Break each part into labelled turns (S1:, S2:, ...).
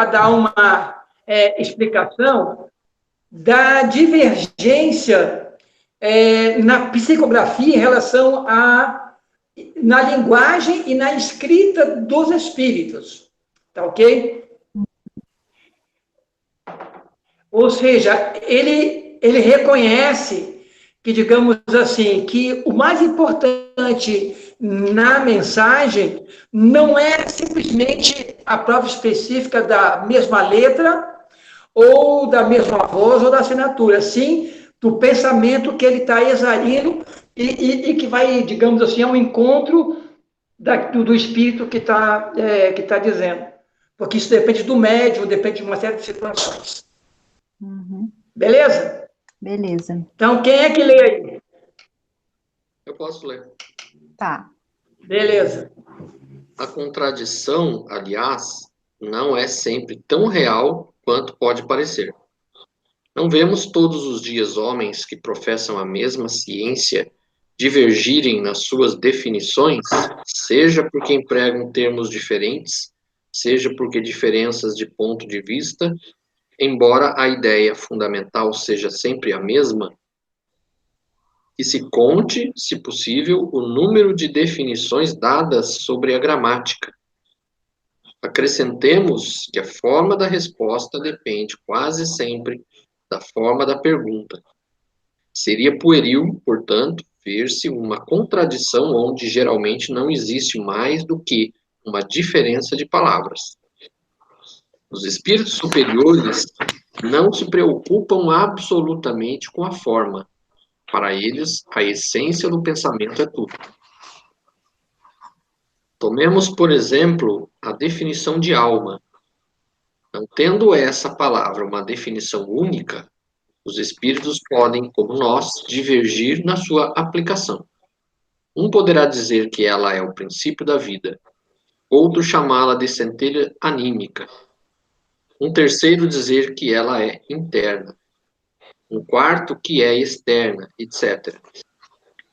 S1: a dar uma explicação da divergência na psicografia em relação na linguagem e na escrita dos espíritos. Tá ok? Ou seja, ele reconhece que, digamos assim, que o mais importante na mensagem não é simplesmente a prova específica da mesma letra, ou da mesma voz, ou da assinatura, sim do pensamento que ele está exalindo e que vai, digamos assim, ao encontro do espírito que tá dizendo. Porque isso depende do médium, depende de uma série de situações.
S2: Uhum.
S1: Beleza?
S2: Beleza.
S1: Então, quem é que lê aí?
S3: Eu posso ler.
S2: Tá.
S1: Beleza.
S3: A contradição, aliás, não é sempre tão real quanto pode parecer. Não vemos todos os dias homens que professam a mesma ciência divergirem nas suas definições, seja porque empregam termos diferentes, seja porque diferenças de ponto de vista, embora a ideia fundamental seja sempre a mesma, que se conte, se possível, o número de definições dadas sobre a gramática. Acrescentemos que a forma da resposta depende quase sempre da forma da pergunta. Seria pueril, portanto, ver-se uma contradição onde geralmente não existe mais do que uma diferença de palavras. Os espíritos superiores não se preocupam absolutamente com a forma. Para eles, a essência do pensamento é tudo. Tomemos, por exemplo, a definição de alma. Não tendo essa palavra uma definição única, os espíritos podem, como nós, divergir na sua aplicação. Um poderá dizer que ela é o princípio da vida, outro chamá-la de centelha anímica, um terceiro dizer que ela é interna, um quarto que é externa, etc.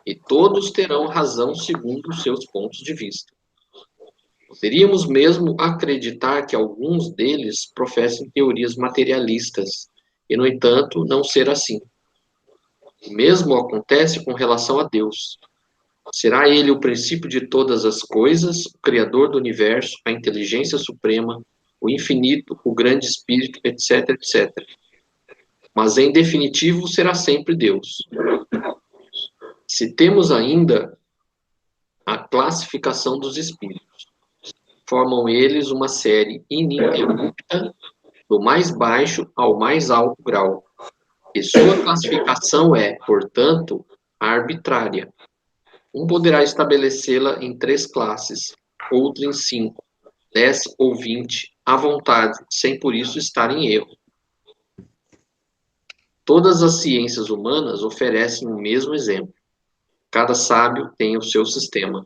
S3: E todos terão razão segundo os seus pontos de vista. Poderíamos mesmo acreditar que alguns deles professem teorias materialistas, e, no entanto, não ser assim. O mesmo acontece com relação a Deus. Será Ele o princípio de todas as coisas, o Criador do universo, a inteligência suprema, o infinito, o grande espírito, etc., etc. Mas, em definitivo, será sempre Deus. Se temos ainda a classificação dos espíritos, formam eles uma série ininterrupta do mais baixo ao mais alto grau, e sua classificação é, portanto, arbitrária. Um poderá estabelecê-la em 3 classes, outro em 5, 10 ou 20, à vontade, sem por isso estar em erro. Todas as ciências humanas oferecem o mesmo exemplo. Cada sábio tem o seu sistema.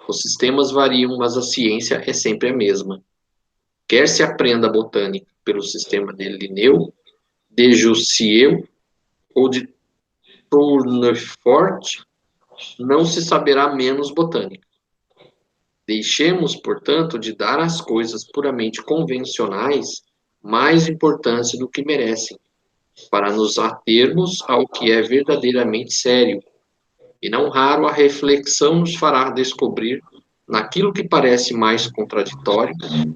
S3: Os sistemas variam, mas a ciência é sempre a mesma. Quer se aprenda a botânica pelo sistema de Linneu, de Jussieu ou de Tournefort, não se saberá menos botânica. Deixemos, portanto, de dar às coisas puramente convencionais mais importância do que merecem, para nos atermos ao que é verdadeiramente sério, e não raro a reflexão nos fará descobrir, naquilo que parece mais contraditório,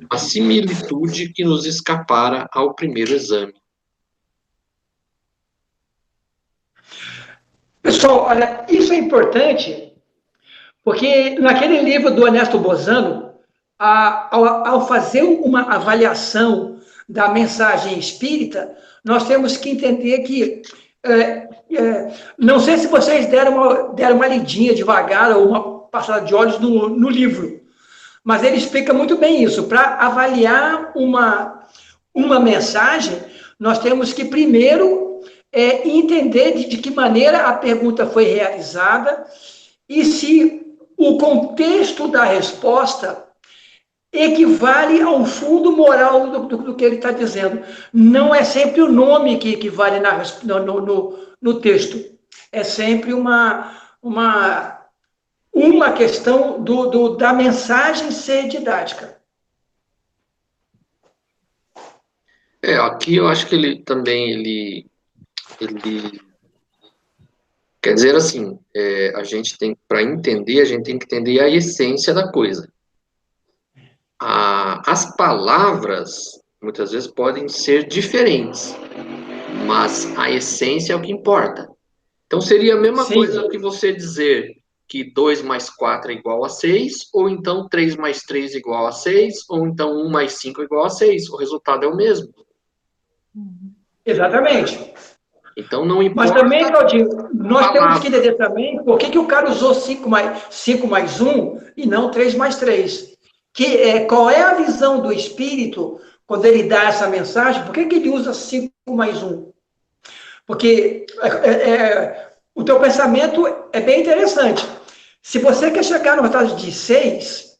S3: a similitude que nos escapara ao primeiro exame.
S1: Pessoal, olha, isso é importante, porque naquele livro do Ernesto Bozano, ao fazer uma avaliação da mensagem espírita, nós temos que entender que, não sei se vocês deram uma lidinha devagar ou uma passada de olhos no livro, mas ele explica muito bem isso. Para avaliar uma mensagem, nós temos que primeiro entender de que maneira a pergunta foi realizada e se o contexto da resposta equivale ao fundo moral do que ele está dizendo. Não é sempre o nome que vale no texto. É sempre uma questão da mensagem ser didática.
S3: Aqui eu acho que ele também, ele quer dizer assim, a gente tem, para entender, a gente tem que entender a essência da coisa. As palavras, muitas vezes, podem ser diferentes, mas a essência é o que importa. Então, seria a mesma
S1: Sim,
S3: coisa que você dizer que 2 mais 4 é igual a 6, ou então 3 mais 3 é igual a 6, ou então 1 mais 5 é igual a 6. O resultado é o mesmo.
S1: exatamente.
S3: Então, não
S1: Mas
S3: importa
S1: também, Claudinho,
S3: a
S1: nós temos que
S3: palavra.
S1: entender também por que o cara usou 5 mais um e não 3 mais 3. Qual é a visão do espírito quando ele dá essa mensagem? Por que ele usa 5 mais um? Porque o teu pensamento é bem interessante. Se você quer chegar no resultado de 6,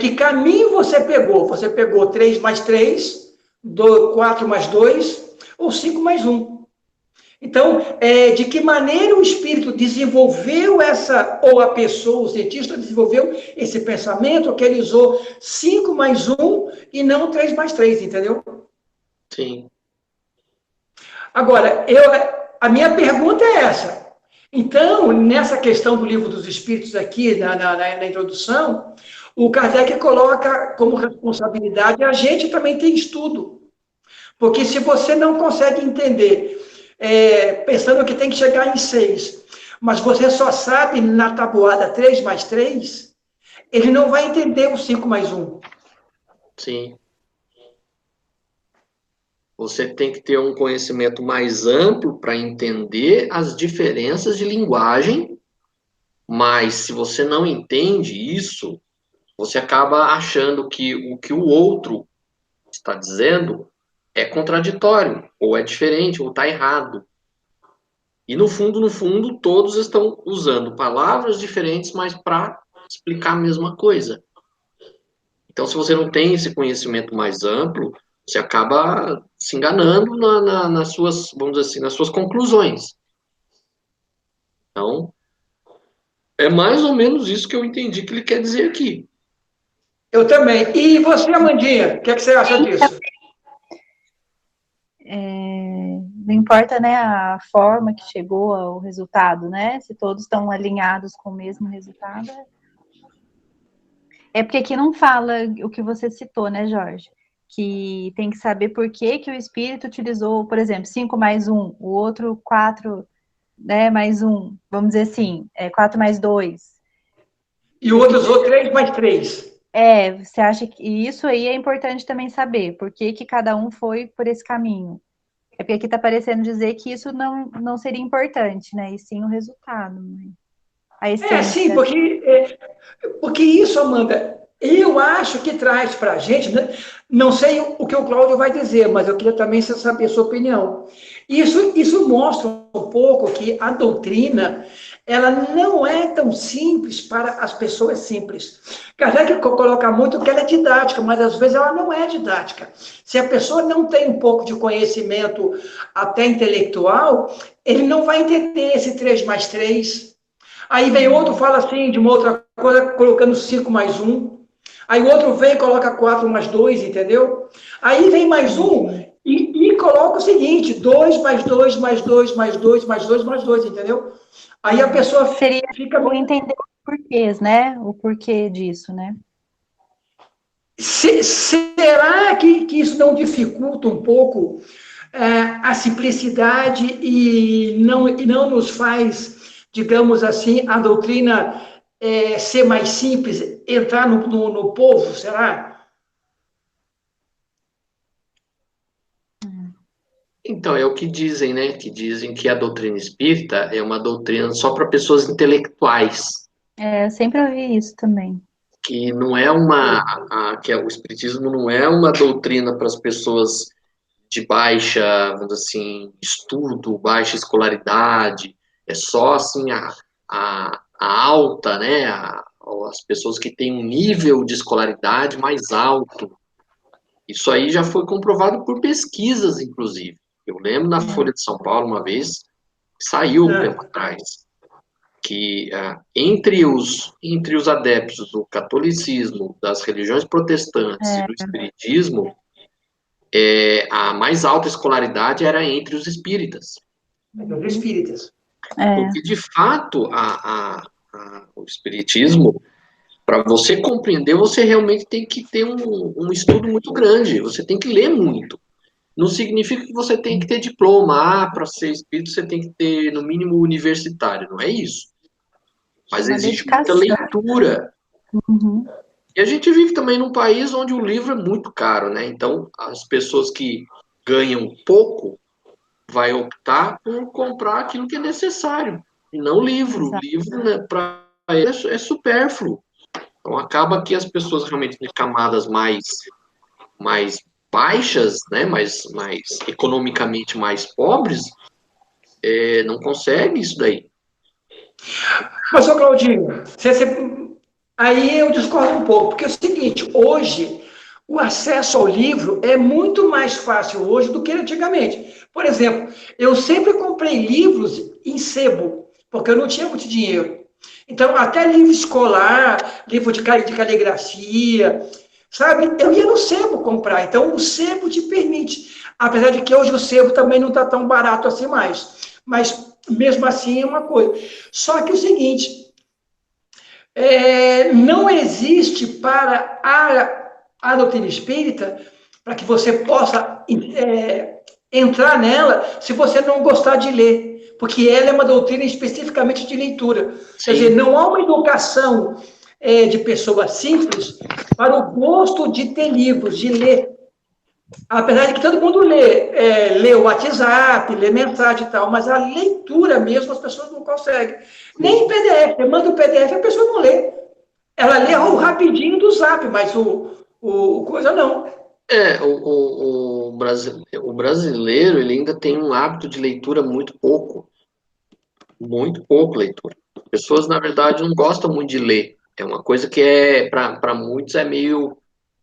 S1: que caminho você pegou? Você pegou 3 mais 3, 4 mais 2 ou 5 mais um? Então, de que maneira o espírito desenvolveu ou a pessoa, o cientista, desenvolveu esse pensamento que ele usou 5 mais um e não 3 mais 3, entendeu?
S3: Sim.
S1: Agora, a minha pergunta é essa. Então, nessa questão do livro dos espíritos aqui, na introdução, o Kardec coloca como responsabilidade a gente também tem estudo. Porque se você não consegue entender, pensando que tem que chegar em 6, mas você só sabe na tabuada 3 mais 3, ele não vai entender o 5 mais um.
S3: Sim. Você tem que ter um conhecimento mais amplo para entender as diferenças de linguagem, mas se você não entende isso, você acaba achando que o outro está dizendo é contraditório, ou é diferente, ou está errado. E no fundo, todos estão usando palavras diferentes, mas para explicar a mesma coisa. Então, se você não tem esse conhecimento mais amplo, você acaba se enganando nas suas, vamos dizer assim, nas suas conclusões. Então, é mais ou menos isso que eu entendi que ele quer dizer aqui.
S1: Eu também. E você, Amandinha, o que você acha disso?
S2: Não importa, né, a forma que chegou ao resultado, né? Se todos estão alinhados com o mesmo resultado. É porque aqui não fala o que você citou, né, Jorge? Que tem que saber por que que o espírito utilizou, por exemplo, 5 mais um, o outro 4, né, mais um, vamos dizer assim, 4 mais 2.
S1: E o outro usou 3 mais 3.
S2: Você acha que isso aí é importante também saber, por que que cada um foi por esse caminho? É porque aqui está parecendo dizer que isso não seria importante, né? E sim o resultado, né? A
S1: Sim,
S2: essência.
S1: porque isso, Amanda, eu acho que traz para a gente, né? Não sei o que o Cláudio vai dizer, mas eu queria também saber a sua opinião. Isso mostra um pouco que a doutrina, ela não é tão simples para as pessoas simples. Kardec coloca muito que ela é didática, mas às vezes ela não é didática. Se a pessoa não tem um pouco de conhecimento até intelectual, ele não vai entender esse 3 mais 3. Aí vem outro, fala assim, de uma outra coisa, colocando 5 mais um. Aí o outro vem e coloca 4 mais 2, entendeu? Aí vem mais um e coloca o seguinte: 2 mais 2 mais 2 mais 2 mais 2 mais 2, entendeu? Aí a pessoa
S2: Seria
S1: fica.
S2: o entender os porquês, né? O porquê disso, né?
S1: Será que isso não dificulta um pouco a simplicidade e não nos faz, digamos assim, a doutrina ser mais simples, entrar no povo, será?
S3: Então, é o que dizem, né? Que dizem que a doutrina espírita é uma doutrina só para pessoas intelectuais,
S2: Eu sempre ouvi isso também.
S3: que não é o espiritismo não é uma doutrina para as pessoas de baixa, vamos dizer assim, estudo, baixa escolaridade, é só assim a alta, né? As pessoas que têm um nível de escolaridade mais alto. Isso aí já foi comprovado por pesquisas, inclusive. Eu lembro na Folha de São Paulo uma vez, saiu um tempo atrás, que entre os adeptos do catolicismo, das religiões protestantes e do espiritismo, a mais alta escolaridade era entre os espíritas.
S1: Os espíritas.
S3: Porque, de fato, o espiritismo, para você compreender, você realmente tem que ter um estudo muito grande, você tem que ler muito. Não significa que você tem que ter diploma, para ser espírito você tem que ter, no mínimo, universitário, não é isso. Mas exige muita leitura.
S2: Uhum.
S3: E a gente vive também num país onde o livro é muito caro, né? Então, as pessoas que ganham pouco vai optar por comprar aquilo que é necessário, e não livro.
S2: Exato.
S3: Livro, né, para ele é supérfluo. Então, acaba que as pessoas realmente de camadas mais baixas, né, mais economicamente mais pobres, não conseguem isso daí.
S1: Mas, ô Claudinho, aí eu discordo um pouco, porque é o seguinte, hoje o acesso ao livro é muito mais fácil hoje do que antigamente. Por exemplo, eu sempre comprei livros em sebo, porque eu não tinha muito dinheiro. Então, até livro escolar, livro de caligrafia, sabe? Eu ia no sebo comprar. Então, o sebo te permite. Apesar de que hoje o sebo também não está tão barato assim mais. Mas, mesmo assim, é uma coisa. Só que é o seguinte, não existe para a doutrina espírita, para que você possa entrar nela, se você não gostar de ler, porque ela é uma doutrina especificamente de leitura.
S3: Sim.
S1: Quer dizer, não há uma educação de pessoa simples para o gosto de ter livros, de ler. Apesar de que todo mundo lê o WhatsApp, lê mensagem e tal, mas a leitura mesmo as pessoas não conseguem. Nem em PDF, você manda o PDF, a pessoa não lê. Ela lê o rapidinho do Zap, mas o coisa não.
S3: O brasileiro, ele ainda tem um hábito de leitura muito pouco leitura. As pessoas, na verdade, não gostam muito de ler. É uma coisa que para muitos é meio,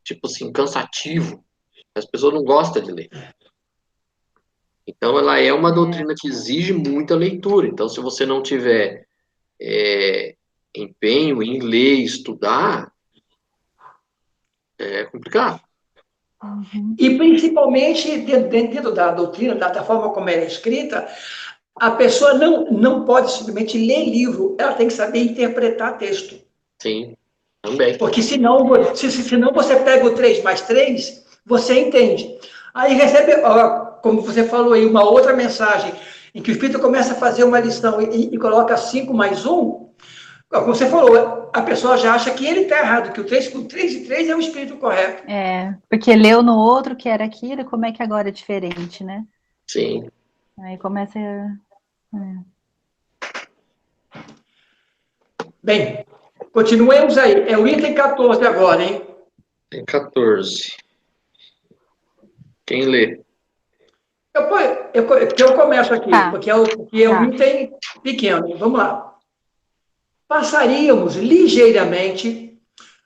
S3: tipo assim, cansativo. As pessoas não gostam de ler. Então, ela é uma doutrina que exige muita leitura. Então, se você não tiver empenho em ler e estudar, é complicado.
S2: Uhum.
S1: E, principalmente, dentro da doutrina, da forma como ela é escrita, a pessoa não pode simplesmente ler livro, ela tem que saber interpretar texto.
S3: Sim, também.
S1: Porque senão você pega o 3 mais 3, você entende. Aí recebe, como você falou aí, uma outra mensagem, em que o Espírito começa a fazer uma lição e coloca 5 mais 1, como você falou, a pessoa já acha que ele está errado, que o 3 e 3 é o Espírito correto.
S2: Porque leu no outro que era aquilo, como é que agora é diferente, né?
S3: Sim.
S2: Aí começa
S1: Bem, continuemos aí. É o item 14 agora, hein?
S3: Tem 14. Quem lê?
S1: Eu começo aqui,
S2: Tá.
S1: porque é um item pequeno. Vamos lá. Passaríamos ligeiramente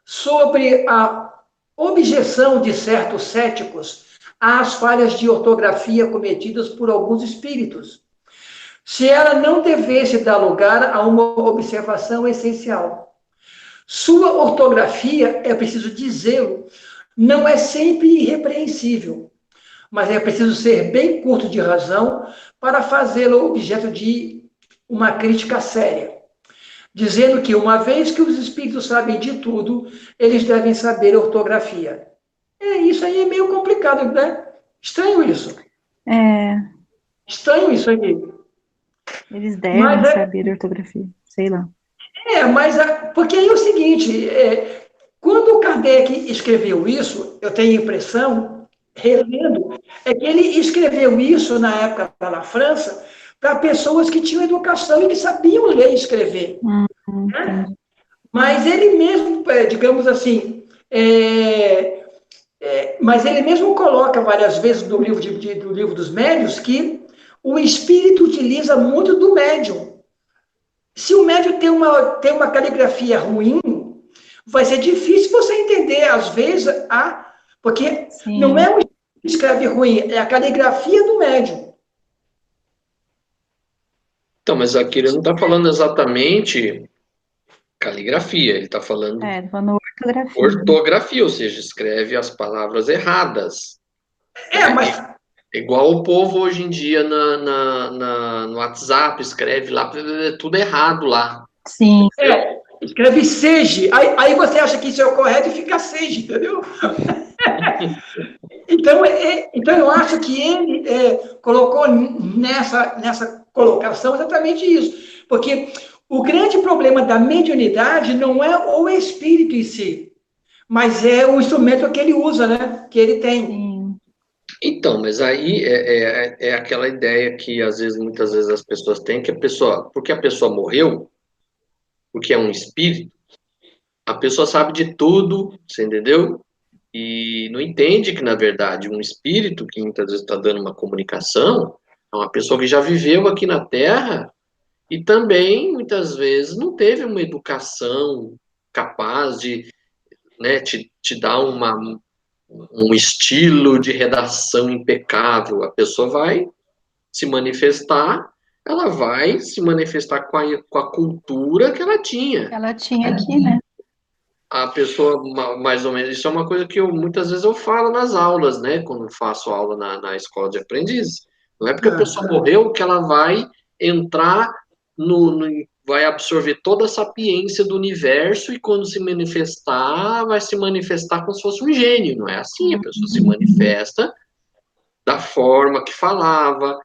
S1: sobre a objeção de certos céticos às falhas de ortografia cometidas por alguns espíritos, se ela não devesse dar lugar a uma observação essencial. Sua ortografia, é preciso dizê-lo, não é sempre irrepreensível, mas é preciso ser bem curto de razão para fazê-lo objeto de uma crítica séria, dizendo que, uma vez que os espíritos sabem de tudo, eles devem saber ortografia. Isso aí é meio complicado, né? Estranho isso. Estranho isso aí.
S2: Eles devem saber ortografia, sei lá.
S1: Porque aí é o seguinte, quando o Kardec escreveu isso, eu tenho a impressão, relendo, é que ele escreveu isso na época lá na França para pessoas que tinham educação e que sabiam ler e escrever. Né? Mas ele mesmo, digamos assim, mas ele mesmo coloca várias vezes no livro do Livro dos Médiuns que o espírito utiliza muito do médium. Se o médium tem uma caligrafia ruim, vai ser difícil você entender, às vezes, porque
S2: Sim.
S1: Não é o que escreve ruim, é a caligrafia do médium.
S3: Então, mas aqui ele não está falando exatamente caligrafia, ele está falando
S2: ortografia.
S3: ortografia, ou seja, escreve as palavras erradas.
S1: mas
S3: igual o povo hoje em dia no WhatsApp, escreve lá, tudo errado lá.
S2: Sim.
S1: Escreve seja. Aí você acha que isso é o correto e fica seja, entendeu? Então eu acho que ele colocou nessa colocação exatamente isso. Porque o grande problema da mediunidade não é o espírito em si, mas é o instrumento que ele usa, né? Que ele tem.
S2: Sim.
S3: Então, mas aí é aquela ideia que muitas vezes as pessoas têm, que porque a pessoa morreu, porque é um espírito, a pessoa sabe de tudo, você entendeu? E não entende que, na verdade, um espírito que muitas vezes está dando uma comunicação é uma pessoa que já viveu aqui na Terra e também, muitas vezes, não teve uma educação capaz de, né, te dar um estilo de redação impecável. A pessoa vai se manifestar, ela vai se manifestar com a cultura que ela tinha.
S2: Ela tinha aqui, né?
S3: A pessoa, mais ou menos, isso é uma coisa que muitas vezes eu falo nas aulas, né? Quando faço aula na escola de aprendizes. Não é porque a pessoa morreu que ela vai entrar vai absorver toda a sapiência do universo e quando se manifestar, vai se manifestar como se fosse um gênio. Não é assim, a pessoa se manifesta da forma que falava,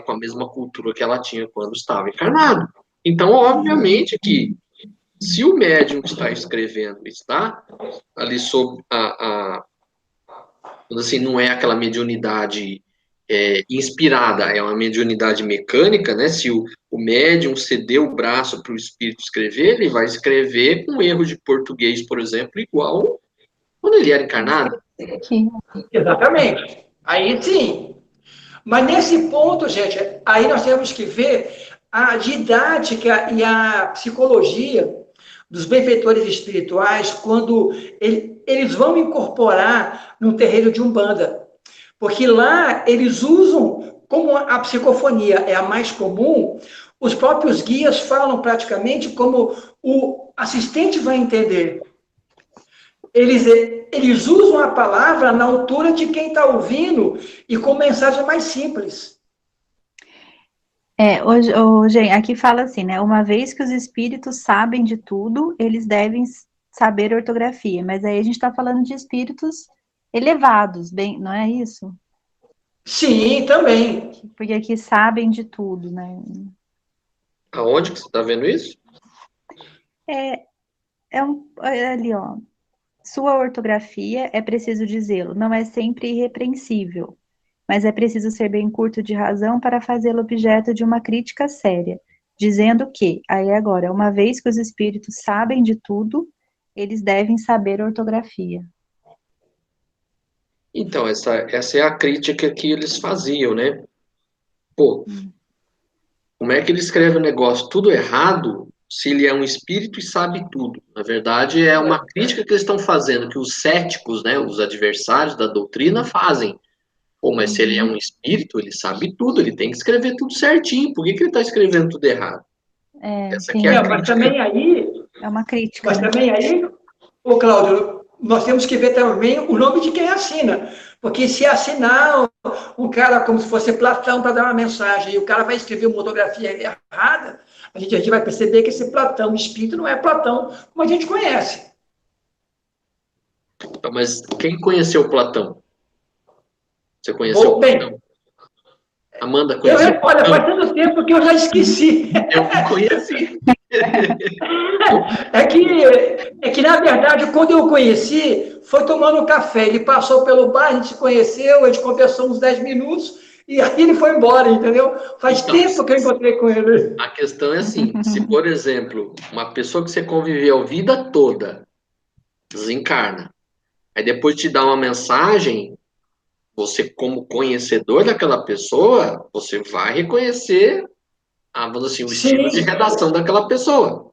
S3: com a mesma cultura que ela tinha quando estava encarnado. Então, obviamente que se o médium está escrevendo, está ali sob assim, não é aquela mediunidade inspirada, é uma mediunidade mecânica, né? Se o médium cedeu o braço para o espírito escrever, ele vai escrever com erro de português, por exemplo, igual quando ele era encarnado.
S2: Aqui.
S1: Exatamente. Aí sim. Mas nesse ponto, gente, aí nós temos que ver a didática e a psicologia dos benfeitores espirituais quando eles vão incorporar no terreiro de Umbanda. Porque lá eles usam, como a psicofonia é a mais comum, os próprios guias falam praticamente como o assistente vai entender. Eles usam a palavra na altura de quem está ouvindo e com mensagem mais simples.
S2: Hoje, aqui fala assim, né? Uma vez que os espíritos sabem de tudo, eles devem saber ortografia. Mas aí a gente está falando de espíritos elevados, bem, não é isso?
S1: Sim, também.
S2: Porque aqui sabem de tudo, né?
S3: Aonde que você está vendo isso?
S2: É ali, ó. Sua ortografia, é preciso dizê-lo, não é sempre irrepreensível, mas é preciso ser bem curto de razão para fazê-lo objeto de uma crítica séria, dizendo que, aí agora, uma vez que os espíritos sabem de tudo, eles devem saber ortografia.
S3: Então, essa é a crítica que eles faziam, né? Pô, como é que ele escreve o negócio tudo errado se ele é um espírito e sabe tudo? Na verdade, é uma crítica que eles estão fazendo, que os céticos, né, os adversários da doutrina fazem. Pô, mas se ele é um espírito, ele sabe tudo, ele tem que escrever tudo certinho. Por que ele está escrevendo tudo errado? Essa aqui é a
S1: Mas
S3: crítica.
S1: também aí,
S2: É uma crítica.
S1: mas também aí, ô Cláudio, nós temos que ver também o nome de quem assina. Porque se assinar um cara como se fosse Platão para dar uma mensagem e o cara vai escrever uma ortografia errada, a gente vai perceber que esse Platão, o espírito, não é Platão como a gente conhece.
S3: Mas quem conheceu Platão? Você conheceu Platão?
S1: Bem,
S3: Amanda conheceu
S1: olha,
S3: Platão?
S1: faz tanto tempo que eu já esqueci.
S3: Eu não conheci.
S1: É que, na verdade, quando eu conheci, foi tomando um café. Ele passou pelo bar, a gente se conheceu, a gente conversou uns 10 minutos e aí ele foi embora, entendeu? Faz
S3: Então,
S1: tempo que eu encontrei com ele.
S3: a questão é assim, se, por exemplo, uma pessoa que você conviveu a vida toda desencarna, aí depois te dá uma mensagem, você, como conhecedor daquela pessoa, você vai reconhecer, vamos assim, o estilo de
S1: Sim,
S3: redação daquela pessoa.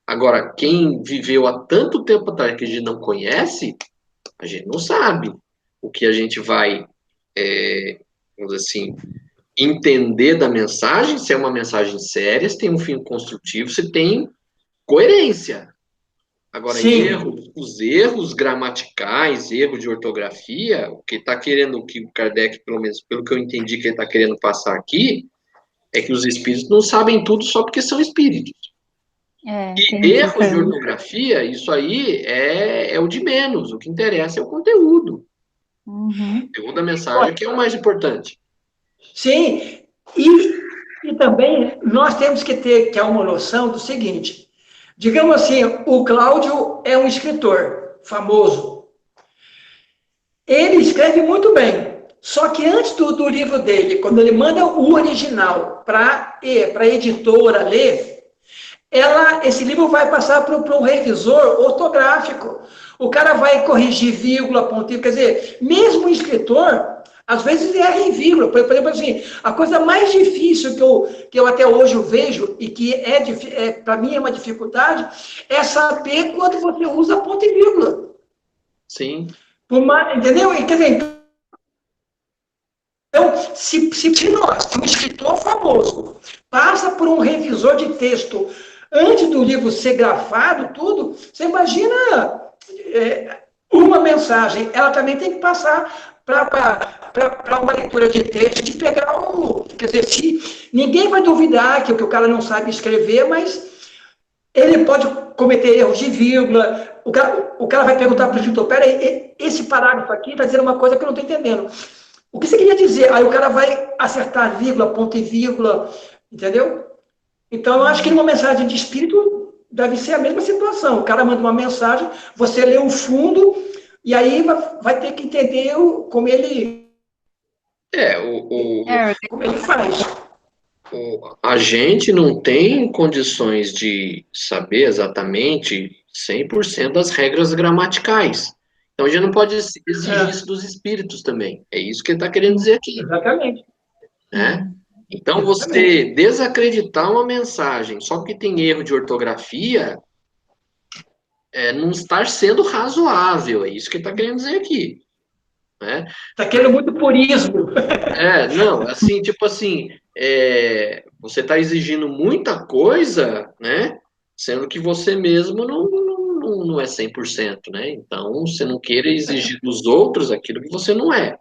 S3: Agora, quem viveu há tanto tempo atrás que a gente não conhece, a gente não sabe. O que a gente vai, vamos assim, entender da mensagem, se é uma mensagem séria, se tem um fim construtivo, se tem coerência. Agora,
S1: Sim,
S3: os erros gramaticais, erro de ortografia, o que está querendo, que o Kardec, pelo menos pelo que eu entendi que ele está querendo passar aqui, é que os espíritos não sabem tudo só porque são espíritos. E
S2: Entendi,
S3: erros de
S2: Carlos.
S3: ortografia, isso aí é o de menos. O que interessa é o conteúdo. O
S2: Uhum.
S3: conteúdo da mensagem que é o mais importante.
S1: sim. E também nós temos que ter que é uma noção do seguinte: digamos assim, o Cláudio é um escritor famoso. Ele escreve muito bem. Só que antes do livro dele, quando ele manda o original para a editora ler, esse livro vai passar para um revisor ortográfico. O cara vai corrigir vírgula, pontinho, quer dizer, mesmo o escritor, às vezes erra em vírgula. Por exemplo, assim, a coisa mais difícil que eu até hoje vejo, e que para mim é uma dificuldade, é saber quando você usa ponto e vírgula.
S3: Sim.
S1: Entendeu? Quer dizer, então, se nós, um escritor famoso, passa por um revisor de texto antes do livro ser grafado, tudo, você imagina uma mensagem, ela também tem que passar para uma leitura de texto, de pegar o. Quer dizer, ninguém vai duvidar que o cara não sabe escrever, mas ele pode cometer erros de vírgula. O cara vai perguntar para o escritor: peraí, esse parágrafo aqui está dizendo uma coisa que eu não estou entendendo. O que você queria dizer? Aí o cara vai acertar vírgula, ponto e vírgula, entendeu? Então, eu acho que numa mensagem de espírito deve ser a mesma situação. O cara manda uma mensagem, você lê o fundo, e aí vai ter que entender como ele faz.
S3: A gente não tem condições de saber exatamente 100% das regras gramaticais. Então, a gente não pode exigir isso dos espíritos também. É isso que ele está querendo dizer aqui.
S1: Exatamente.
S3: Né? Então,
S1: Exatamente.
S3: você desacreditar uma mensagem só porque tem erro de ortografia não estar sendo razoável. É isso que ele está querendo dizer aqui. Né?
S1: Está querendo muito purismo.
S3: Não, assim, tipo assim, você está exigindo muita coisa, né? Sendo que você mesmo não é 100%, né? Então, você não queira exigir dos outros aquilo que você não é.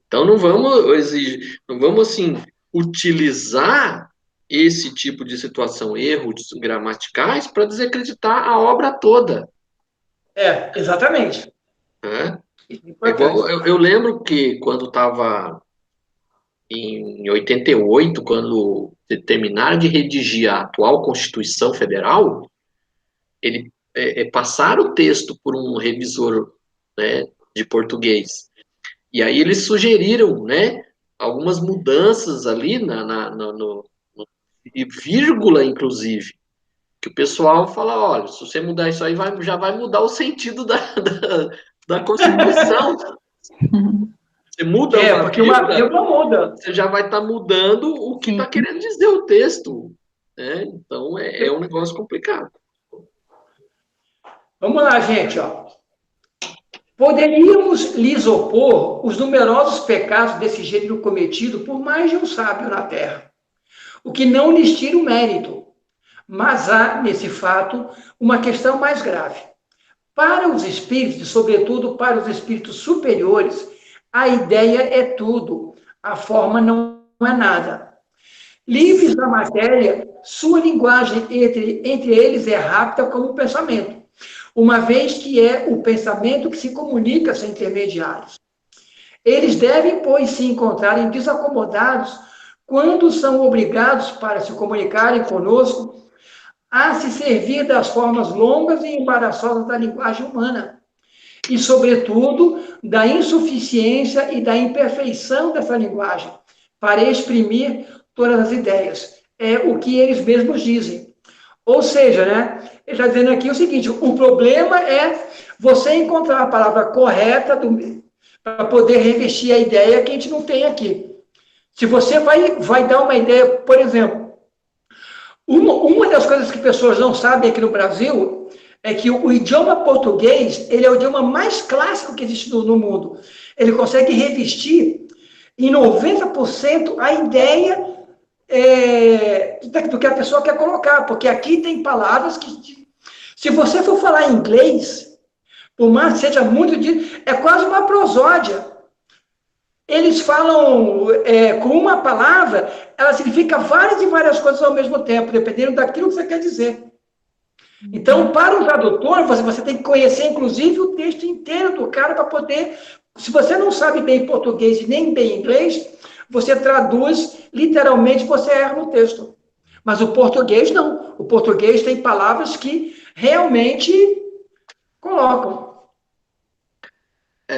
S3: Então, não vamos exigir, não vamos, assim, utilizar esse tipo de situação, erros gramaticais, para desacreditar a obra toda.
S1: Exatamente.
S3: Né?
S1: É
S3: Igual, eu lembro que quando estava em 88, quando terminaram de redigir a atual Constituição Federal, ele passaram o texto por um revisor, né, de português. E aí eles sugeriram, né, algumas mudanças ali no e vírgula, inclusive, que o pessoal fala, olha, se você mudar isso aí, já vai mudar o sentido da Constituição. Você muda uma
S1: porque uma vírgula muda.
S3: você já vai estar mudando o que está querendo dizer o texto. Né? Então, é um negócio complicado.
S1: Vamos lá, gente. Poderíamos lhes opor os numerosos pecados desse gênero cometido por mais de um sábio na terra, o que não lhes tira o mérito. Mas há, nesse fato, uma questão mais grave. Para os espíritos, e sobretudo para os espíritos superiores, a ideia é tudo, a forma não é nada. Livres da matéria, sua linguagem entre eles é rápida como o pensamento, uma vez que é o pensamento que se comunica sem intermediários. Eles devem, pois, se encontrarem desacomodados quando são obrigados para se comunicarem conosco a se servir das formas longas e embaraçosas da linguagem humana e, sobretudo, da insuficiência e da imperfeição dessa linguagem para exprimir todas as ideias. É o que eles mesmos dizem. Ou seja, né, ele está dizendo aqui o seguinte: o problema é você encontrar a palavra correta para poder revestir a ideia que a gente não tem aqui. Se você vai dar uma ideia, por exemplo, uma das coisas que pessoas não sabem aqui no Brasil é que o idioma português, ele é o idioma mais clássico que existe no mundo. Ele consegue revestir em 90% a ideia do que a pessoa quer colocar, porque aqui tem palavras que, Se você for falar inglês, por mais que seja muito dito, é quase uma prosódia. Eles falam com uma palavra, ela significa várias e várias coisas ao mesmo tempo, dependendo daquilo que você quer dizer. Então, para o tradutor, você tem que conhecer, inclusive, o texto inteiro do cara para poder... Se você não sabe bem português e nem bem inglês, você traduz, literalmente, você erra no texto. Mas o português não. O português tem palavras que realmente colocam.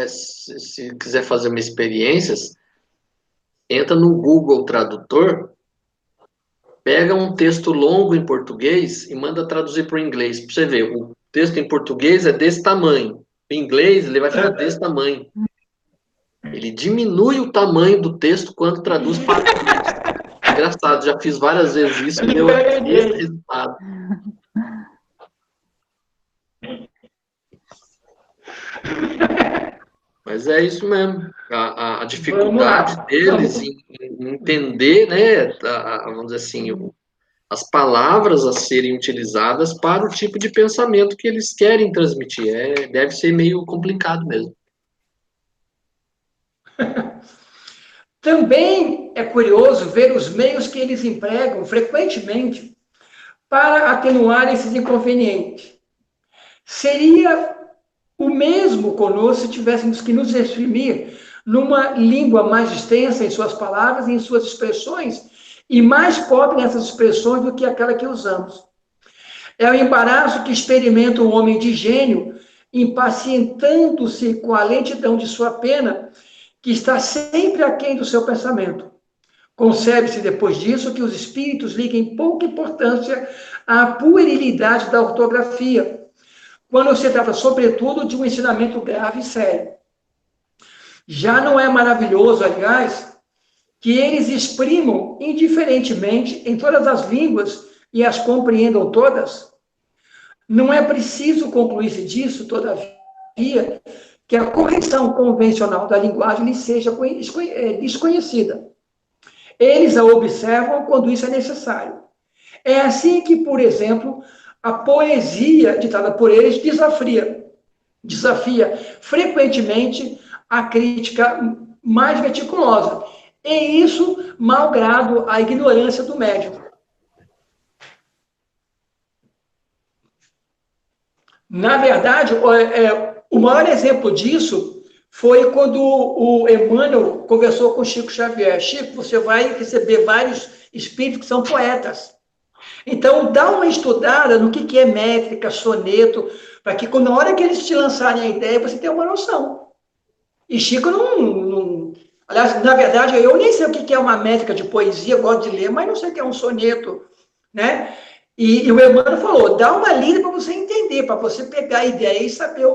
S3: Se quiser fazer uma experiência, entra no Google Tradutor, pega um texto longo em português e manda traduzir para o inglês. Para você ver, o texto em português é desse tamanho. Em inglês, ele vai ficar desse tamanho. Ele diminui o tamanho do texto quando traduz para o inglês. Engraçado, já fiz várias vezes isso e deu esse resultado. Mas é isso mesmo. A dificuldade deles em entender, né, vamos dizer assim, as palavras a serem utilizadas para o tipo de pensamento que eles querem transmitir. Deve ser meio complicado mesmo.
S1: Também é curioso ver os meios que eles empregam frequentemente para atenuar esses inconvenientes. Seria o mesmo conosco se tivéssemos que nos exprimir numa língua mais extensa em suas palavras e em suas expressões, e mais pobre nessas expressões do que aquela que usamos. É o embaraço que experimenta o homem de gênio, impacientando-se com a lentidão de sua pena, que está sempre aquém do seu pensamento. Concebe-se depois disso que os espíritos liguem pouca importância à puerilidade da ortografia, quando se trata, sobretudo, de um ensinamento grave e sério. Já não é maravilhoso, aliás, que eles exprimam indiferentemente em todas as línguas e as compreendam todas? Não é preciso concluir-se disso, todavia, que a correção convencional da linguagem lhe seja desconhecida. Eles a observam quando isso é necessário. É assim que, por exemplo, a poesia ditada por eles desafia frequentemente a crítica mais meticulosa. E isso, malgrado a ignorância do médium. Na verdade, o maior exemplo disso foi quando o Emmanuel conversou com Chico Xavier. Chico, você vai receber vários espíritos que são poetas. Então, dá uma estudada no que é métrica, soneto, para que na hora que eles te lançarem a ideia, você tenha uma noção. E Chico não... Aliás, na verdade, eu nem sei o que é uma métrica de poesia, eu gosto de ler, mas não sei o que é um soneto, né? E o Emmanuel falou, dá uma lida para você entender, para você pegar a ideia e saber,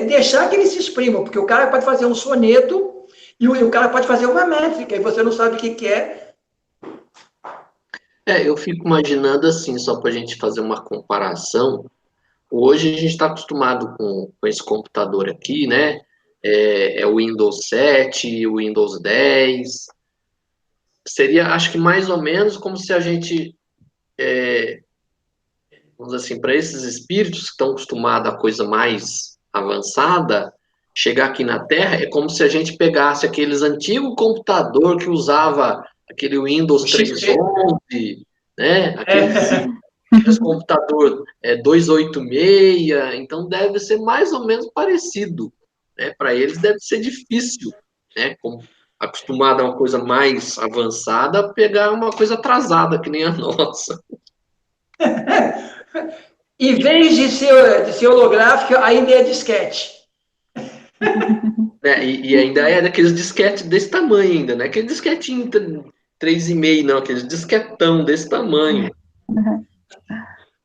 S1: deixar que eles se exprimam, porque o cara pode fazer um soneto e o cara pode fazer uma métrica, e você não sabe o que é.
S3: Eu fico imaginando assim, só para a gente fazer uma comparação. Hoje a gente está acostumado com esse computador aqui, né? É o Windows 7, o Windows 10. Seria, acho que mais ou menos como se a gente, vamos dizer assim, para esses espíritos que estão acostumados a coisa mais avançada, chegar aqui na Terra é como se a gente pegasse aqueles antigos computador que usava aquele Windows 3.11, né? Aqueles computador 286, então deve ser mais ou menos parecido, né? Para eles deve ser difícil, né? Como acostumado a uma coisa mais avançada, pegar uma coisa atrasada que nem a nossa.
S1: Em vez de ser holográfico, ainda é disquete.
S3: E ainda é daqueles disquetes desse tamanho ainda, né? Aquele disquetinho 3,5, não, aqueles disquetão desse tamanho.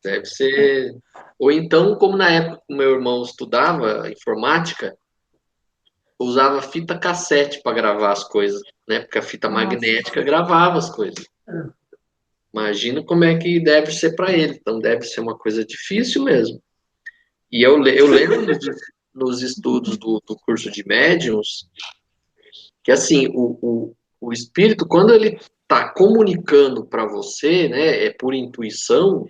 S3: Deve ser... Ou então, como na época que meu irmão estudava informática, usava fita cassete para gravar as coisas, né? Porque a fita magnética gravava as coisas. Imagina como é que deve ser para ele. Então, deve ser uma coisa difícil mesmo. E eu lembro nos estudos do curso de médiuns que, assim, o espírito, quando ele está comunicando para você, né, é por intuição,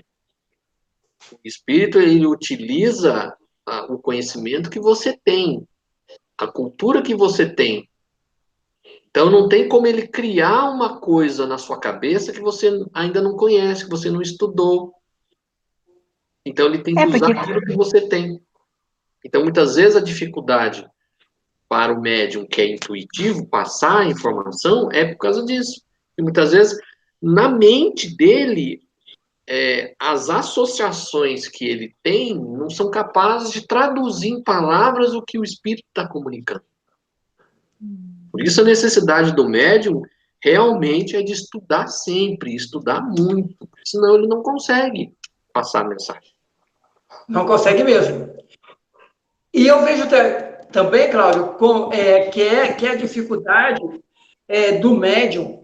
S3: O espírito, ele utiliza o conhecimento que você tem, a cultura que você tem. Então, não tem como ele criar uma coisa na sua cabeça que você ainda não conhece, que você não estudou. Então, ele tem que usar
S2: Porque
S3: aquilo que você tem. Então, muitas vezes, a dificuldade para o médium que é intuitivo passar a informação é por causa disso. E muitas vezes, na mente dele, as associações que ele tem não são capazes de traduzir em palavras o que o espírito está comunicando. Por isso, a necessidade do médium realmente é de estudar sempre, estudar muito, senão ele não consegue passar a mensagem.
S1: Não consegue mesmo. E eu vejo também, Cláudio, que é a dificuldade do médium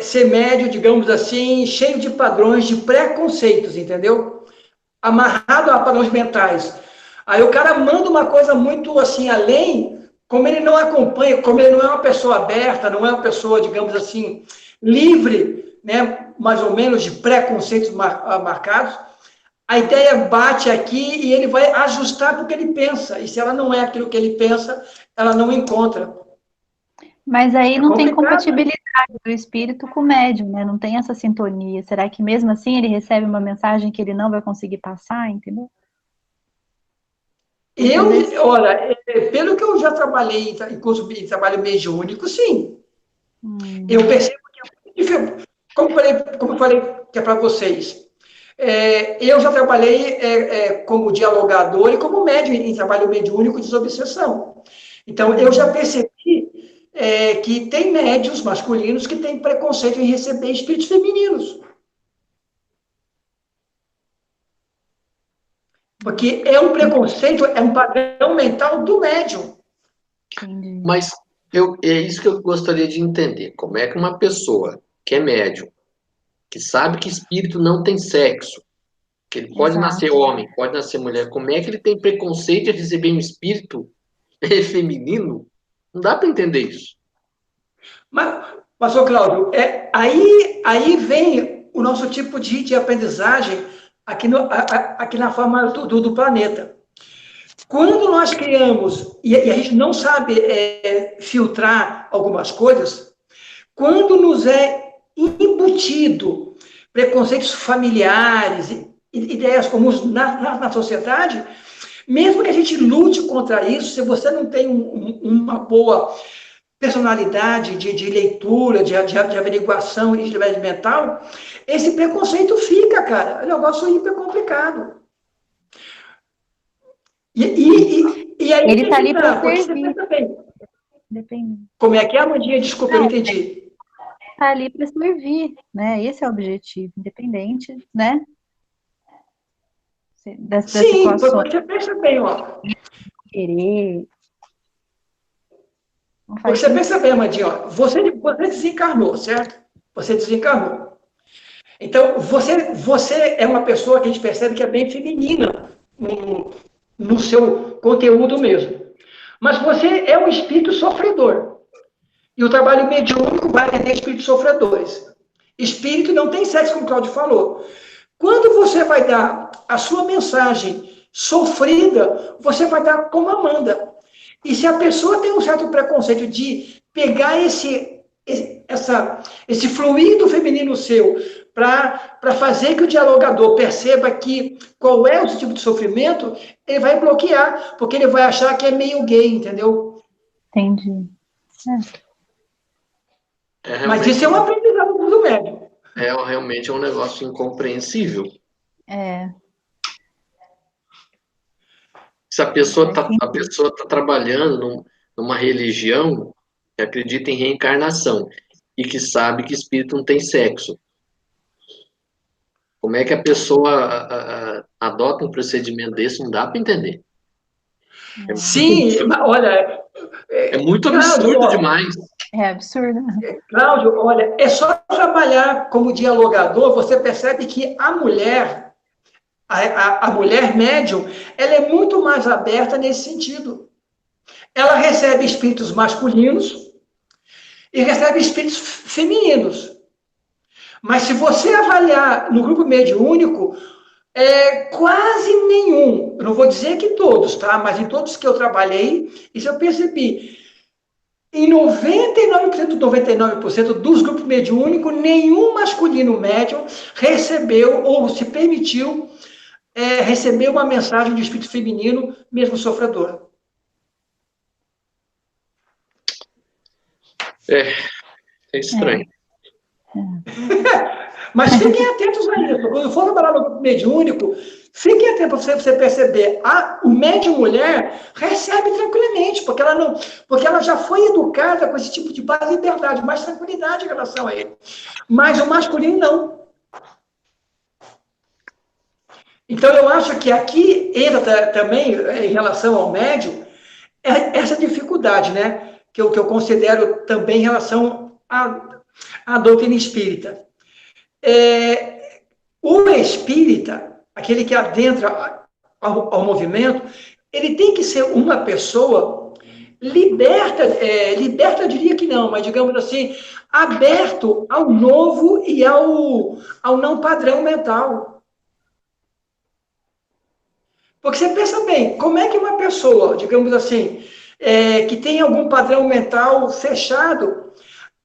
S1: ser médium, digamos assim, cheio de padrões, de preconceitos, entendeu? Amarrado a padrões mentais. Aí o cara manda uma coisa muito assim além, como ele não acompanha, como ele não é uma pessoa aberta, não é uma pessoa, digamos assim, livre, né, mais ou menos de preconceitos marcados, a ideia bate aqui e ele vai ajustar porque ele pensa. E se ela não é aquilo que ele pensa, ela não encontra.
S2: Mas aí não tem
S1: complicado.
S2: compatibilidade do espírito com o médium, né? Não tem essa sintonia. Será que mesmo assim ele recebe uma mensagem que ele não vai conseguir passar, entendeu?
S1: Olha, pelo que eu já trabalhei em curso de trabalho mediúnico, sim. Eu percebo que, como eu falei que é para vocês, eu já trabalhei como dialogador e como médium em trabalho mediúnico de desobsessão. Então, eu já percebi que tem médiuns masculinos que têm preconceito em receber espíritos femininos. Porque é um preconceito, é um padrão mental do médium.
S3: Mas é isso que eu gostaria de entender. Como é que uma pessoa que é médium, que sabe que espírito não tem sexo, que ele pode nascer homem, pode nascer mulher, como é que ele tem preconceito de receber um espírito feminino? Não dá para entender isso.
S1: Mas ô Cláudio, aí vem o nosso tipo de aprendizagem aqui na forma do planeta. Quando nós criamos, e a gente não sabe filtrar algumas coisas, quando nos é embutido preconceitos familiares, ideias comuns na sociedade, mesmo que a gente lute contra isso, se você não tem uma boa personalidade de leitura, de averiguação e de liberdade mental, esse preconceito fica, cara. É um negócio hiper complicado. E aí
S2: ele está ali para servir.
S1: Depende. Como é que é, Amandinha? Desculpa, eu não entendi.
S2: Está ali para servir, né? Esse é o objetivo, independente, né?
S1: Sim, você pensa bem, ó.
S2: Querer.
S1: Você pensa bem, Amandinha, ó. Você desencarnou, certo? Você desencarnou. Então, você é uma pessoa que a gente percebe que é bem feminina no seu conteúdo mesmo. Mas você é um espírito sofredor. E o trabalho mediúnico vai atender espíritos sofredores. Espírito não tem sexo, como o Cláudio falou. Quando você vai dar a sua mensagem sofrida, você vai dar como Amanda. E se a pessoa tem um certo preconceito de pegar esse fluido feminino seu para fazer que o dialogador perceba qual é o tipo de sofrimento, ele vai bloquear, porque ele vai achar que é meio gay, entendeu?
S2: Entendi.
S1: Mas isso é um aprendizado do médium.
S3: Realmente é um negócio incompreensível. Se a pessoa está trabalhando numa religião que acredita em reencarnação e que sabe que espírito não tem sexo, como é que a pessoa adota um procedimento desse? Não dá para entender.
S1: Sim, olha...
S3: É muito absurdo demais.
S2: É absurdo.
S1: Cláudio, olha, é só trabalhar como dialogador, você percebe que a mulher, a mulher médium, ela é muito mais aberta nesse sentido. Ela recebe espíritos masculinos e recebe espíritos femininos. Mas se você avaliar no grupo mediúnico, Quase nenhum. Eu não vou dizer que todos, tá? Mas em todos que eu trabalhei, isso eu percebi. Em 99%, 99% dos grupos mediúnicos, nenhum masculino médium recebeu ou se permitiu receber uma mensagem de espírito feminino, mesmo sofredor.
S3: É estranho.
S1: Mas fiquem atentos a isso. Quando for trabalhar no grupo mediúnico, fiquem atentos para você perceber. O médium mulher recebe tranquilamente, porque ela já foi educada com esse tipo de paz e liberdade, mais tranquilidade em relação a ele. Mas o masculino não. Então, eu acho que aqui entra também, em relação ao médium, essa dificuldade, né? Que eu considero também em relação à doutrina espírita. O espírita, aquele que adentra ao movimento, ele tem que ser uma pessoa liberta, eu diria que não, mas digamos assim, aberto ao novo e ao não padrão mental. Porque você pensa bem, como é que uma pessoa, digamos assim, que tem algum padrão mental fechado,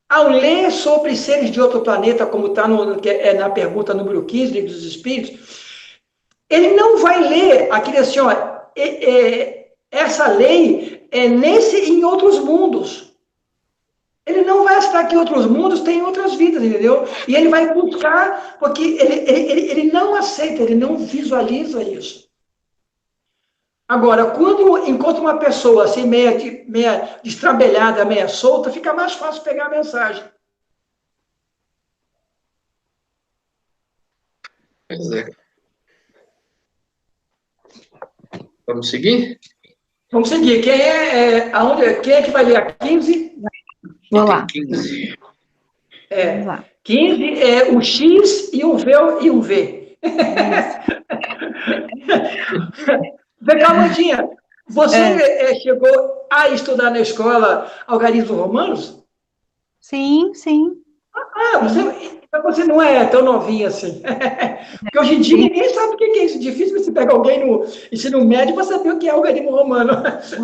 S1: ao ler sobre seres de outro planeta, como está na pergunta número 15, Livro dos Espíritos, ele não vai ler aquele assim, ó, essa lei é nesse e em outros mundos. Ele não vai aceitar que outros mundos têm outras vidas, entendeu? E ele vai buscar, porque ele não aceita, ele não visualiza isso. Agora, quando encontra uma pessoa assim, meia destrambelhada, meia solta, fica mais fácil pegar a mensagem.
S3: Pois é. Vamos seguir?
S1: Vamos seguir. Quem é que vai ler a 15?
S2: Vou lá.
S3: 15.
S2: Vamos lá.
S1: 15 é o X e um V e um V. Vem cá, Mandinha. Você chegou a estudar na escola algarismos romanos?
S2: Sim, sim.
S1: Você não é tão novinha assim. Porque hoje em dia ninguém sabe o que é isso. Difícil você pegar alguém no ensino médio para saber o que é algarismo romano.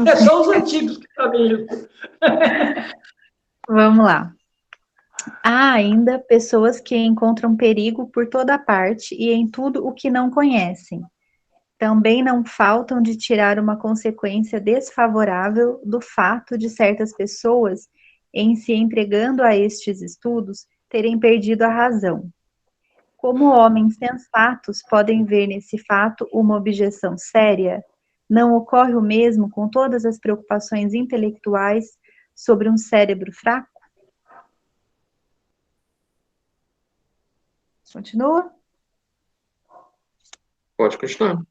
S1: É só os antigos que sabem isso.
S2: Vamos lá. Há ainda pessoas que encontram perigo por toda parte e em tudo o que não conhecem. Também não faltam de tirar uma consequência desfavorável do fato de certas pessoas, em se entregando a estes estudos, terem perdido a razão. Como homens sensatos podem ver nesse fato uma objeção séria, não ocorre o mesmo com todas as preocupações intelectuais sobre um cérebro fraco? Continua?
S3: Pode continuar.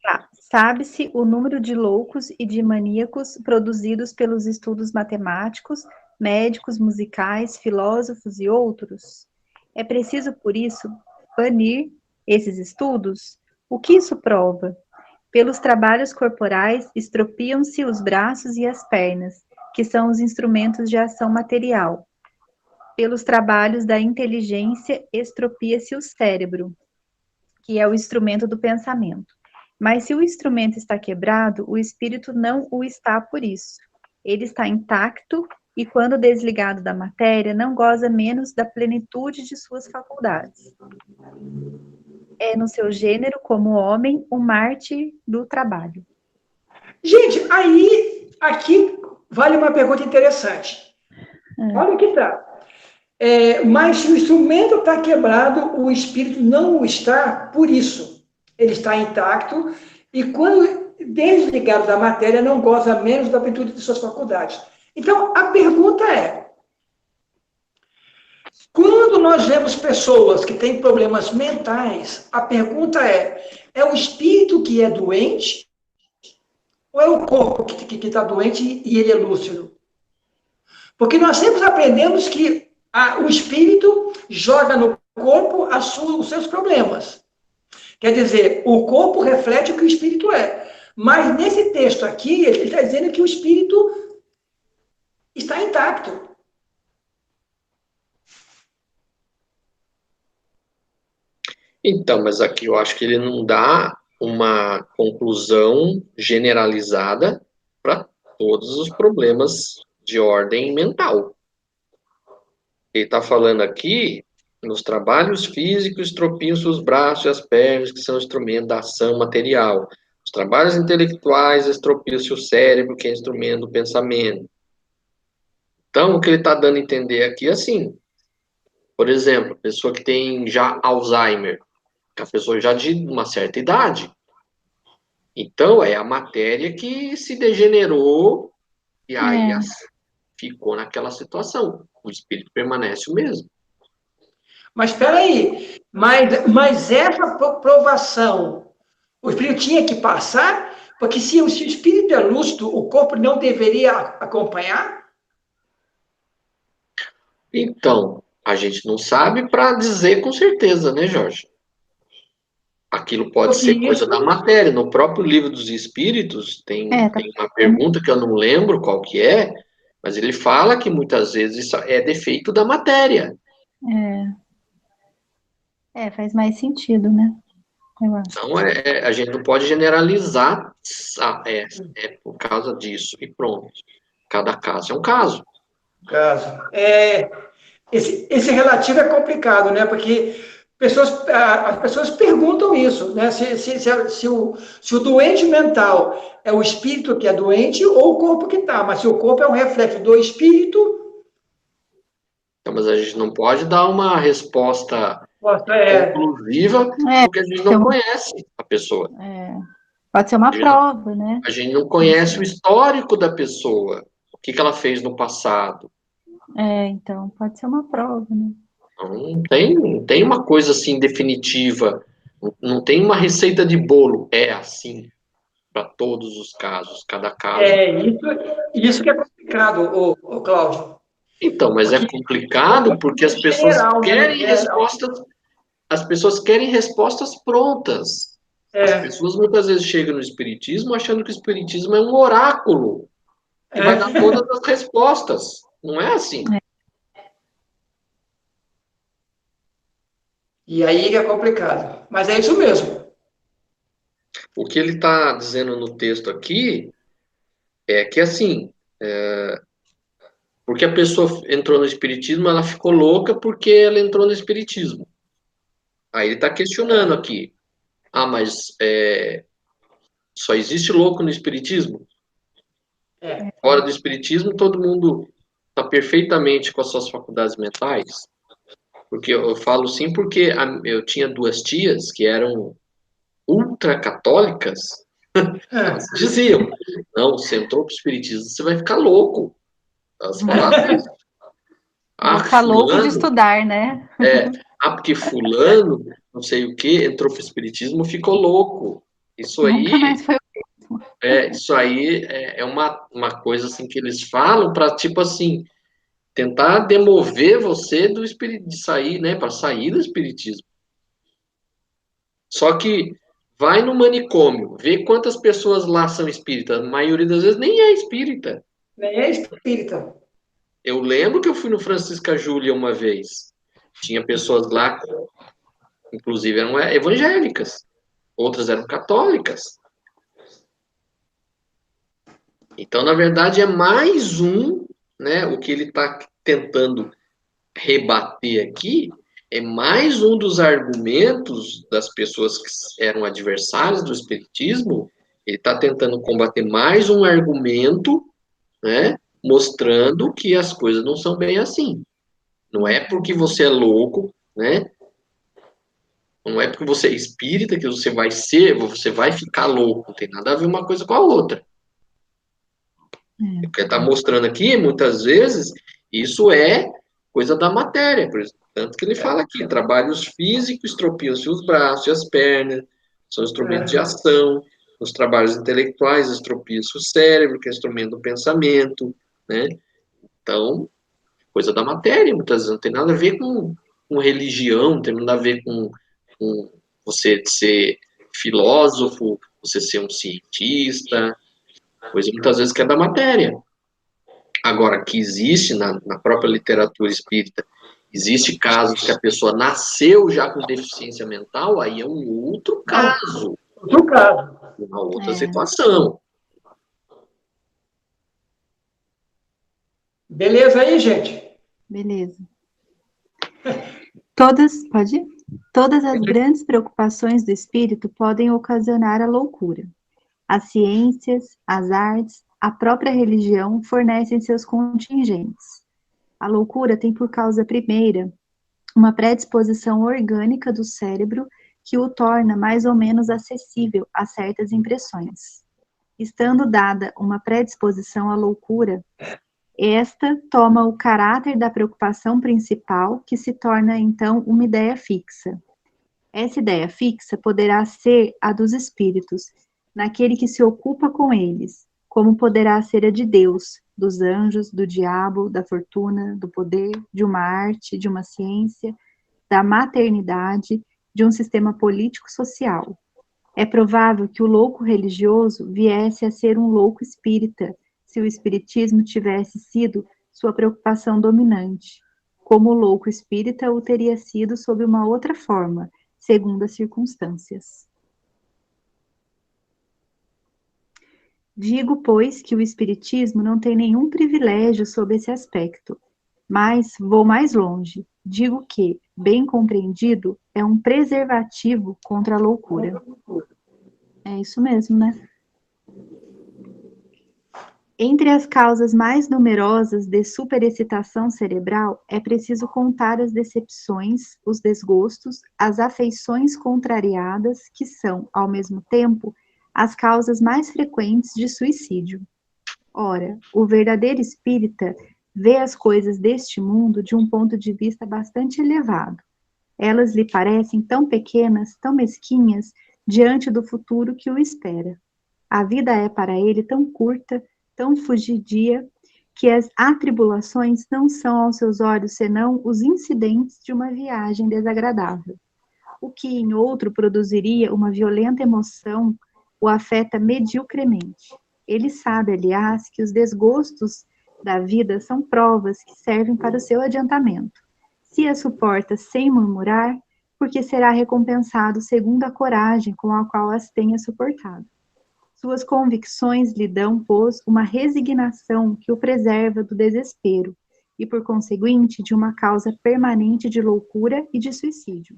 S2: Tá. Sabe-se o número de loucos e de maníacos produzidos pelos estudos matemáticos, médicos, musicais, filósofos e outros? É preciso, por isso, banir esses estudos? O que isso prova? Pelos trabalhos corporais, estropiam-se os braços e as pernas, que são os instrumentos de ação material. Pelos trabalhos da inteligência, estropia-se o cérebro, que é o instrumento do pensamento. Mas se o instrumento está quebrado, o espírito não o está por isso. Ele está intacto e, quando desligado da matéria, não goza menos da plenitude de suas faculdades. É, no seu gênero, como homem, um mártir do trabalho.
S1: Gente, aqui vale uma pergunta interessante. Olha o que está. Mas se o instrumento está quebrado, o espírito não o está por isso. Ele está intacto e, quando desligado da matéria, não goza menos da plenitude de suas faculdades. Então, a pergunta é: quando nós vemos pessoas que têm problemas mentais, a pergunta é o espírito que é doente ou é o corpo que está doente e ele é lúcido? Porque nós sempre aprendemos que o espírito joga no corpo os seus problemas. Quer dizer, o corpo reflete o que o espírito é. Mas nesse texto aqui, ele está dizendo que o espírito está intacto.
S3: Então, mas aqui eu acho que ele não dá uma conclusão generalizada para todos os problemas de ordem mental. Ele está falando aqui, nos trabalhos físicos, estropiam-se os braços e as pernas, que são instrumento da ação material. Os trabalhos intelectuais, estropiam-se o cérebro, que é instrumento do pensamento. Então, o que ele está dando a entender aqui é assim, por exemplo, pessoa que tem já Alzheimer, que a pessoa já de uma certa idade. Então, é a matéria que se degenerou e aí ficou naquela situação. O espírito permanece o mesmo.
S1: Mas espera aí, mas essa provação, o espírito tinha que passar, porque se o espírito é lúcido, o corpo não deveria acompanhar?
S3: Então, a gente não sabe para dizer com certeza, né, Jorge? Aquilo pode
S1: Porque
S3: ser coisa
S1: isso
S3: da matéria. No próprio livro dos Espíritos,
S2: Tá.
S3: tem uma pergunta que eu não lembro qual que é, mas ele fala que muitas vezes isso é defeito da matéria.
S2: Faz mais sentido, né? Eu acho.
S3: Então, a gente não pode generalizar, por causa disso, e pronto. Cada caso é um caso.
S1: caso. Esse relativo é complicado, né? Porque as pessoas perguntam isso, né? Se o doente mental é o espírito que é doente ou o corpo que está, mas se o corpo é um reflexo do espírito,
S3: Então, mas a gente não pode dar uma resposta
S1: é,
S3: conclusiva, porque a gente não conhece a pessoa.
S2: Pode ser uma prova, né?
S3: A gente não conhece o histórico da pessoa, o que ela fez no passado.
S2: Então, pode ser uma prova, né?
S3: Então, não tem uma coisa assim definitiva, não tem uma receita de bolo. É assim para todos os casos, cada caso.
S1: isso que é complicado, o Cláudio.
S3: Então, mas é
S1: Porque
S3: complicado porque as pessoas
S1: geral, né?
S3: querem
S1: Geral.
S3: respostas, as pessoas querem respostas prontas. As pessoas muitas vezes chegam no espiritismo achando que o espiritismo é um oráculo que vai dar todas as respostas. Não é assim.
S1: E aí que é complicado. Mas é isso mesmo.
S3: O que ele está dizendo no texto aqui é que, assim, porque a pessoa entrou no espiritismo, ela ficou louca porque ela entrou no espiritismo. Aí ele está questionando aqui. Ah, mas só existe louco no espiritismo? Fora do espiritismo, todo mundo está perfeitamente com as suas faculdades mentais? Porque eu falo sim porque eu tinha duas tias que eram ultracatólicas. Elas diziam, não, você entrou para o espiritismo, você vai ficar louco. Elas falavam isso.
S2: Vai ficar louco de estudar, né?
S3: Porque fulano, não sei o que, entrou para o espiritismo, ficou louco. Isso
S2: Nunca
S3: aí,
S2: mais foi.
S3: é uma coisa assim que eles falam para tipo assim tentar demover você do espírito de sair, né, para sair do espiritismo. Só que vai no manicômio, vê quantas pessoas lá são espíritas. A maioria das vezes nem é espírita.
S1: Nem é espírita.
S3: Eu lembro que eu fui no Francisca Júlia uma vez. Tinha pessoas lá, inclusive eram evangélicas, outras eram católicas. Então, na verdade, é mais um, né? O que ele está tentando rebater aqui é mais um dos argumentos das pessoas que eram adversárias do espiritismo. Ele está tentando combater mais um argumento, né? Mostrando que as coisas não são bem assim. Não é porque você é louco, né? Não é porque você é espírita que você vai ficar louco. Não tem nada a ver uma coisa com a outra. O que está mostrando aqui, muitas vezes, isso é coisa da matéria. Tanto que ele fala aqui, trabalhos físicos estropiam-se os braços e as pernas, são instrumentos de ação. Nos trabalhos intelectuais estropia-se o cérebro, que é instrumento do pensamento, né? Então, coisa da matéria, muitas vezes não tem nada a ver com religião, não tem nada a ver com você ser filósofo, você ser um cientista, coisa muitas vezes que é da matéria. Agora, que existe na própria literatura espírita Existe casos que a pessoa nasceu já com deficiência mental, aí é um outro caso,
S1: Outro caso.
S3: uma outra situação.
S1: Beleza aí, gente?
S2: Beleza. Pode ir? Todas as grandes preocupações do espírito podem ocasionar a loucura. As ciências, as artes, a própria religião fornecem seus contingentes. A loucura tem por causa primeira uma predisposição orgânica do cérebro que o torna mais ou menos acessível a certas impressões. Estando dada uma predisposição à loucura, esta toma o caráter da preocupação principal, que se torna então uma ideia fixa. Essa ideia fixa poderá ser a dos espíritos, naquele que se ocupa com eles, como poderá ser a de Deus, dos anjos, do diabo, da fortuna, do poder, de uma arte, de uma ciência, da maternidade, de um sistema político-social. É provável que o louco religioso viesse a ser um louco espírita, se o espiritismo tivesse sido sua preocupação dominante, como o louco espírita o teria sido sob uma outra forma, segundo as circunstâncias. Digo, pois, que o espiritismo não tem nenhum privilégio sob esse aspecto, mas vou mais longe. Digo que, bem compreendido, é um preservativo contra a loucura. É isso mesmo, né? Entre as causas mais numerosas de superexcitação cerebral, é preciso contar as decepções, os desgostos, as afeições contrariadas, que são, ao mesmo tempo, as causas mais frequentes de suicídio. Ora, o verdadeiro espírita vê as coisas deste mundo de um ponto de vista bastante elevado. Elas lhe parecem tão pequenas, tão mesquinhas, diante do futuro que o espera. A vida é para ele tão curta, tão fugidia, que as atribulações não são aos seus olhos senão os incidentes de uma viagem desagradável. O que em outro produziria uma violenta emoção o afeta mediocremente. Ele sabe, aliás, que os desgostos da vida são provas que servem para o seu adiantamento. Se as suporta sem murmurar, porque será recompensado segundo a coragem com a qual as tenha suportado. Suas convicções lhe dão, pois, uma resignação que o preserva do desespero e, por conseguinte, de uma causa permanente de loucura e de suicídio.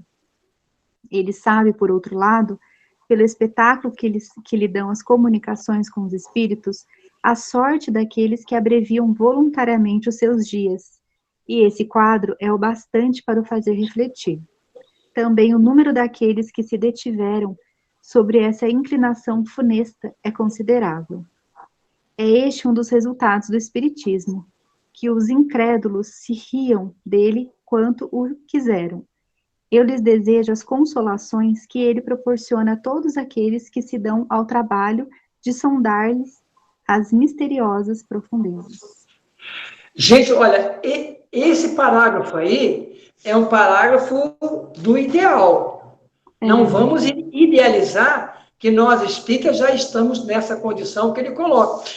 S2: Ele sabe, por outro lado, pelo espetáculo que lhe dão as comunicações com os espíritos, a sorte daqueles que abreviam voluntariamente os seus dias, e esse quadro é o bastante para o fazer refletir. Também o número daqueles que se detiveram sobre essa inclinação funesta é considerável. É este um dos resultados do espiritismo, que os incrédulos se riam dele quanto o quiseram. Eu lhes desejo as consolações que ele proporciona a todos aqueles que se dão ao trabalho de sondar-lhes as misteriosas profundezas.
S1: Gente, olha, esse parágrafo aí é um parágrafo do ideal. Não vamos idealizar que nós espíritas já estamos nessa condição que ele coloca.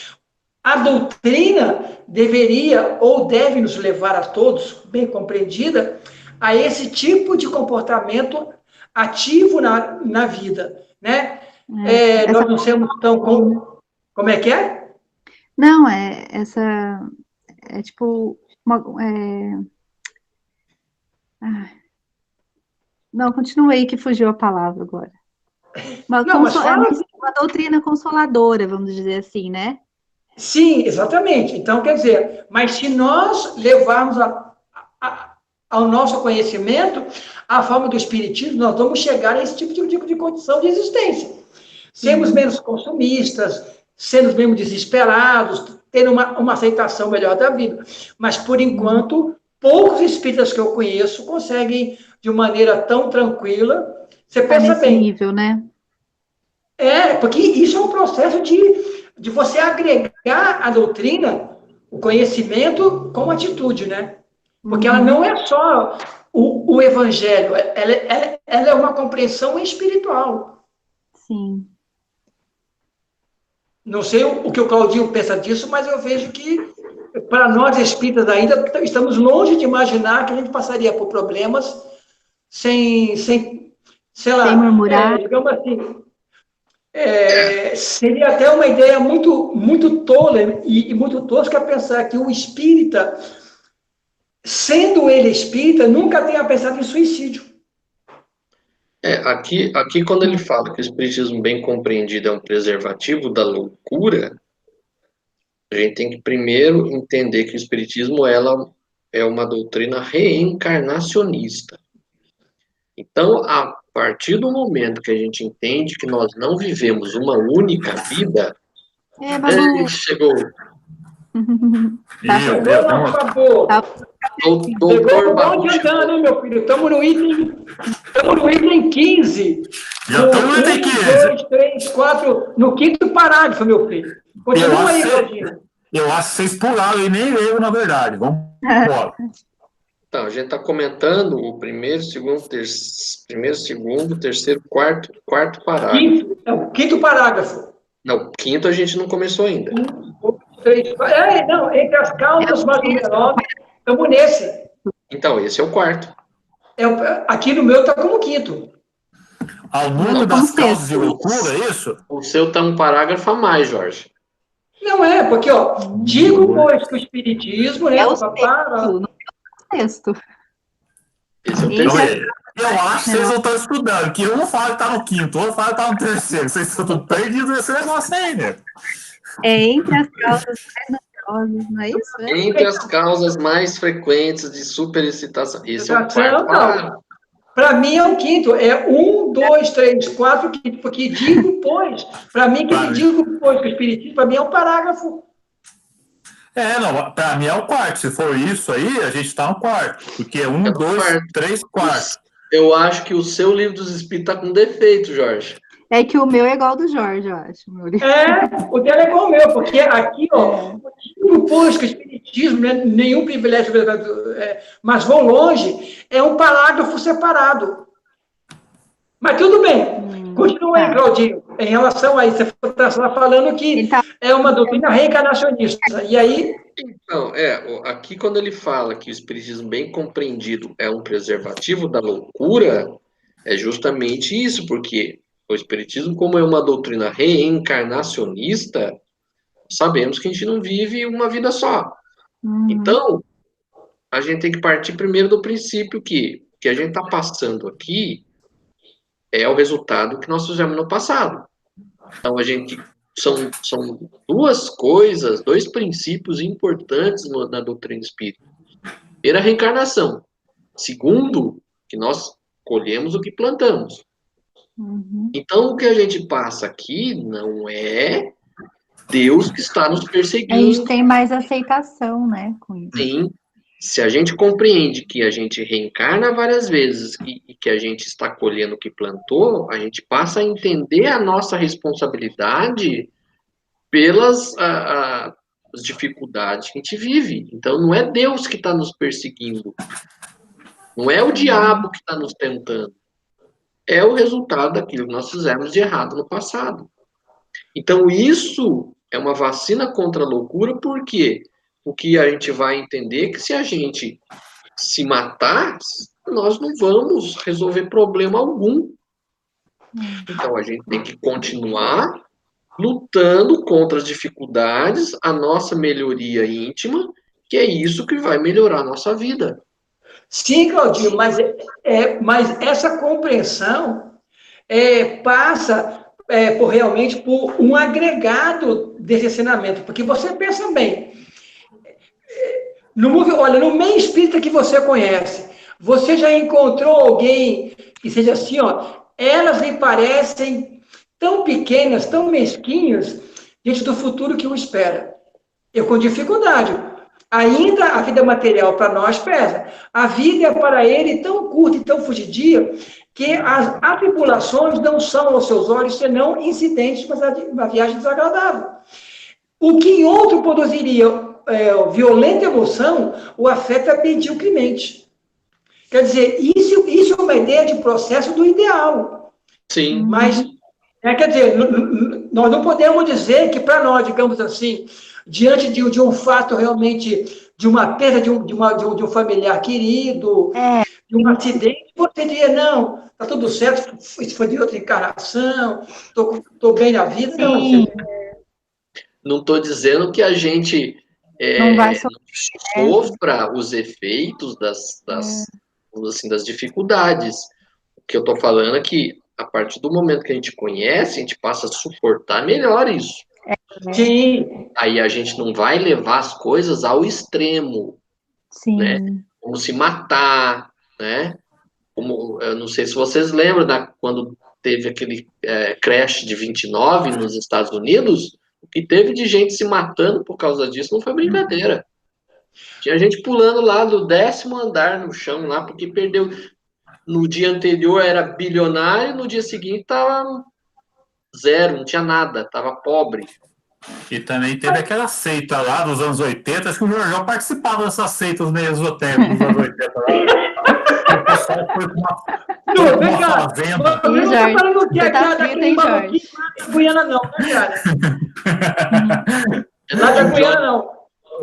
S1: A doutrina deveria ou deve nos levar a todos, bem compreendida, a esse tipo de comportamento ativo na vida, né? Nós não somos tão... Como é que é?
S2: Não, é tipo... Não, continuei que fugiu a palavra agora. Uma doutrina consoladora, vamos dizer assim, né?
S1: Sim, exatamente. Então, quer dizer, mas se nós levarmos ao nosso conhecimento a forma do espiritismo, nós vamos chegar a esse tipo de condição de existência. Sermos menos consumistas, sermos menos desesperados, ter uma aceitação melhor da vida. Mas, por enquanto, poucos espíritas que eu conheço conseguem, de maneira tão tranquila, você pensa bem.
S2: Nível, né?
S1: Porque isso é um processo de você agregar a doutrina, o conhecimento com atitude, né? Porque ela não é só o evangelho, ela é uma compreensão espiritual.
S2: Sim.
S1: Não sei o que o Claudinho pensa disso, mas eu vejo que para nós espíritas ainda estamos longe de imaginar que a gente passaria por problemas sem sei lá,
S2: Sem murmurar.
S1: digamos assim, seria até uma ideia muito tola e muito tosca pensar que o espírita, sendo ele espírita, nunca tenha pensado em suicídio.
S3: Aqui quando ele fala que o espiritismo bem compreendido é um preservativo da loucura, a gente tem que primeiro entender que o espiritismo ela é uma doutrina reencarnacionista. Então, a partir do momento que a gente entende que nós não vivemos uma única vida, chegou.
S1: Chegou, não, por favor.
S3: Doutor Babu
S1: andando, hein, meu filho? Estamos no item 15.
S4: Já estamos no item 15.
S1: 1, 2, 3, 4, no quinto parágrafo, meu filho. Continua aí, Claudinho.
S4: Eu acho que vocês pularam e nem eu, na verdade. Vamos embora.
S3: Então, a gente está comentando o primeiro, segundo, terceiro, quarto parágrafo.
S1: Quinto parágrafo.
S3: Não, quinto a gente não começou ainda.
S1: 1, 2, 3, 4. Não, entre as causas mais numerosas, estamos nesse.
S3: Então, esse é o quarto.
S1: Aqui no meu está como quinto.
S4: Ao número das causas de loucura, é isso?
S3: O seu está um parágrafo a mais, Jorge.
S1: Não porque, digo, pois, que o espiritismo, né?
S2: É o texto.
S3: Esse é o terceiro.
S4: Eu acho que vocês não estão estudando, que um fala que está no quinto, outro fala que está no terceiro. Vocês estão perdidos nesse negócio aí, né?
S2: Entre as causas mais numerosas, não é isso?
S3: Entre as causas mais frequentes de superexcitação. Esse é o quarto parágrafo.
S1: Para mim é o quinto. É 1, 2, 3, 4, quinto. Porque digo, pois. Para mim, que digo, pois, que o espiritismo, para mim, é um parágrafo.
S4: Não, para mim é o quarto. Se for isso aí, a gente está no quarto. Porque é 1, 2, 3, 4.
S3: Eu acho que o seu livro dos espíritos está com defeito, Jorge.
S2: É que o meu é igual ao do Jorge, eu acho.
S1: O dele é igual ao meu, porque aqui, pois que o espiritismo, né, nenhum privilégio, mas vou longe, é um parágrafo separado. Mas tudo bem. Continua aí, Claudinho. Em relação a isso, você está falando que é uma doutrina reencarnacionista. E aí...
S3: Então, aqui quando ele fala que o espiritismo bem compreendido é um preservativo da loucura, é justamente isso, porque o espiritismo, como é uma doutrina reencarnacionista, sabemos que a gente não vive uma vida só. Então, a gente tem que partir primeiro do princípio que o que a gente está passando aqui é o resultado que nós fizemos no passado. Então, são duas coisas, dois princípios importantes na doutrina espírita. Primeiro, a reencarnação. Segundo, que nós colhemos o que plantamos. Então, o que a gente passa aqui não é Deus que está nos perseguindo.
S2: A gente tem mais aceitação, né, com isso.
S3: Sim. Se a gente compreende que a gente reencarna várias vezes e que a gente está colhendo o que plantou, a gente passa a entender a nossa responsabilidade pelas as dificuldades que a gente vive. Então, não é Deus que está nos perseguindo. Não é o diabo que está nos tentando. É o resultado daquilo que nós fizemos de errado no passado. Então, isso é uma vacina contra a loucura, porque o que a gente vai entender é que se a gente se matar, nós não vamos resolver problema algum. Então, a gente tem que continuar lutando contra as dificuldades, a nossa melhoria íntima, que é isso que vai melhorar a nossa vida.
S1: Sim, Claudinho, mas essa compreensão passa realmente por um agregado desse ensinamento, porque você pensa bem, no meio espírita que você conhece, você já encontrou alguém que seja assim, elas lhe parecem tão pequenas, tão mesquinhas, diante do futuro que o espera. Eu com dificuldade. Ainda a vida material para nós pesa. A vida é para ele tão curta e tão fugidia que as atribulações não são aos seus olhos senão incidentes, mas uma viagem desagradável. O que em outro produziria violenta emoção, o afeta mediocremente. Quer dizer, isso é uma ideia de processo do ideal.
S3: Sim.
S1: Mas, quer dizer, nós não podemos dizer que para nós, digamos assim, diante de um fato realmente, de uma perda de um familiar querido, de um acidente, você diria, não, está tudo certo, isso foi de outra encarnação, estou bem na vida.
S2: Sim.
S3: Não estou dizendo que a gente
S2: Não vai
S3: sofra os efeitos das dificuldades. O que eu estou falando é que, a partir do momento que a gente conhece, a gente passa a suportar melhor isso.
S1: Sim.
S3: Aí a gente não vai levar as coisas ao extremo,
S2: Sim.
S3: né? Como se matar, né? Como, eu não sei se vocês lembram quando teve aquele crash de 29 nos Estados Unidos, o que teve de gente se matando por causa disso não foi brincadeira. Tinha gente pulando lá do 10º andar no chão lá, porque perdeu. No dia anterior era bilionário, no dia seguinte estava zero, não tinha nada, estava pobre.
S4: E também teve aquela seita lá dos anos 80, acho que o Jorjão participava dessas seitas meio esotéricas dos anos 80 lá. O pessoal foi com uma fazenda.
S1: Eu não estou falando que é
S2: daquele
S1: maluquinho lá da Guiana, não, né, cara? Lá da Guiana, não.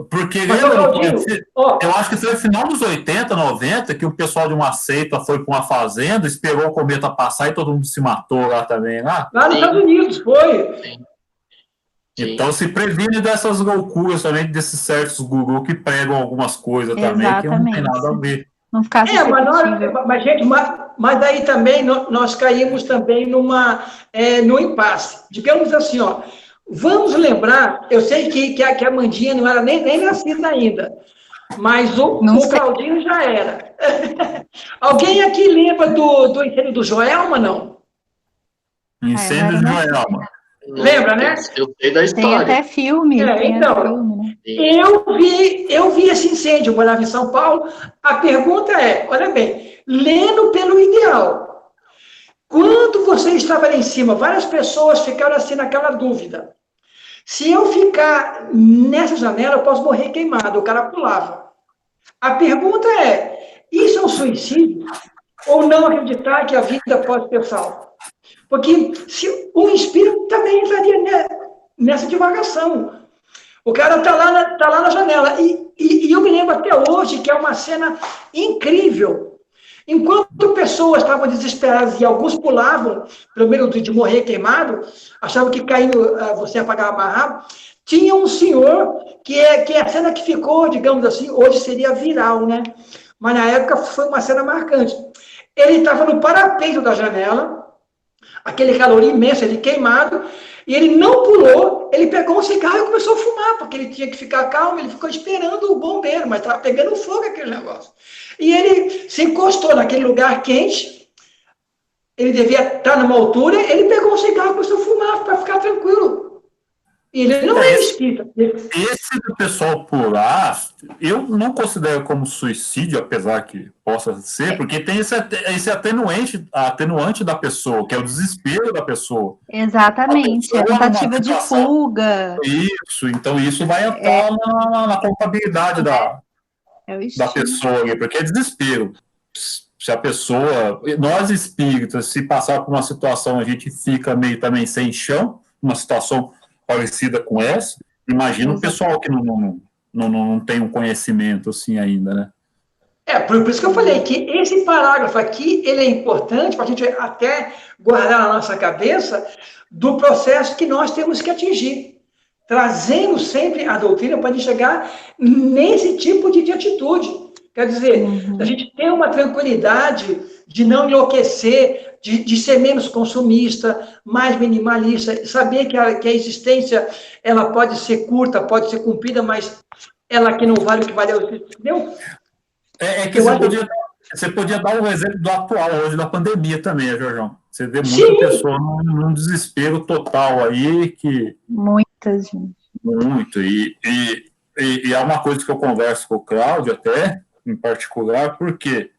S4: Porque eu acho que foi no final dos 80, 90, que o pessoal de uma seita foi para uma fazenda, esperou o cometa passar e todo mundo se matou lá também. Lá
S1: nos Estados Unidos, foi.
S3: Sim.
S4: Então se previne dessas loucuras também, desses certos gurus que pregam algumas coisas também, que não tem nada a ver.
S2: Não ficar
S1: mas, gente, mas daí também nós caímos também no impasse. Digamos assim, ó, vamos lembrar, eu sei que a Amandinha não era nem nascida ainda, mas o Claudinho já era. Alguém aqui lembra do incêndio do Joelma, não?
S4: Incêndio do Joelma.
S1: Lembra, né?
S3: Eu sei da história.
S2: Tem até filme.
S1: Filme, né? Eu vi esse incêndio, eu morava em São Paulo. A pergunta é, olha bem, lendo pelo ideal, quando você estava lá em cima, várias pessoas ficaram assim naquela dúvida. Se eu ficar nessa janela, eu posso morrer queimado. O cara pulava. A pergunta é, isso é um suicídio? Ou não acreditar que a vida pode ser salva? Porque o espírito também entraria nessa divagação. O cara está lá na janela. E eu me lembro até hoje que é uma cena incrível. Enquanto pessoas estavam desesperadas e alguns pulavam, pelo menos de morrer queimado, achavam que caindo você ia pagar amarrado, tinha um senhor que é a cena que ficou, digamos assim, hoje seria viral, né? Mas na época foi uma cena marcante. Ele estava no parapeito da janela, aquele calor imenso, ele queimado, e ele não pulou, ele pegou um cigarro e começou a fumar, porque ele tinha que ficar calmo, ele ficou esperando o bombeiro, mas estava pegando fogo aquele negócio. E ele se encostou naquele lugar quente, ele devia estar numa altura, ele pegou um cigarro e começou a fumar para ficar tranquilo. E ele não é espírita.
S4: Esse do pessoal pular, eu não considero como suicídio, apesar que possa ser, porque tem esse atenuante da pessoa, que é o desespero da pessoa.
S2: Exatamente, a tentativa de fuga.
S4: Isso, então isso vai entrar na contabilidade da pessoa, porque é desespero. Se a pessoa, nós espíritas, se passar por uma situação, a gente fica meio também sem chão, uma situação parecida com essa, imagina o pessoal que não tem um conhecimento assim ainda, né?
S1: Por isso que eu falei que esse parágrafo aqui, ele é importante para a gente até guardar na nossa cabeça do processo que nós temos que atingir, trazendo sempre a doutrina para a gente chegar nesse tipo de atitude. Quer dizer, a gente ter uma tranquilidade de não enlouquecer, de ser menos consumista, mais minimalista, saber que a existência ela pode ser curta, pode ser cumprida, mas ela que não vale o que valeu, entendeu?
S4: Você podia dar um exemplo do atual hoje, da pandemia também, Jorjão. Você vê muita pessoa num desespero total aí, que...
S2: Muita gente.
S4: Muito, e é uma coisa que eu converso com o Cláudio até, em particular, porque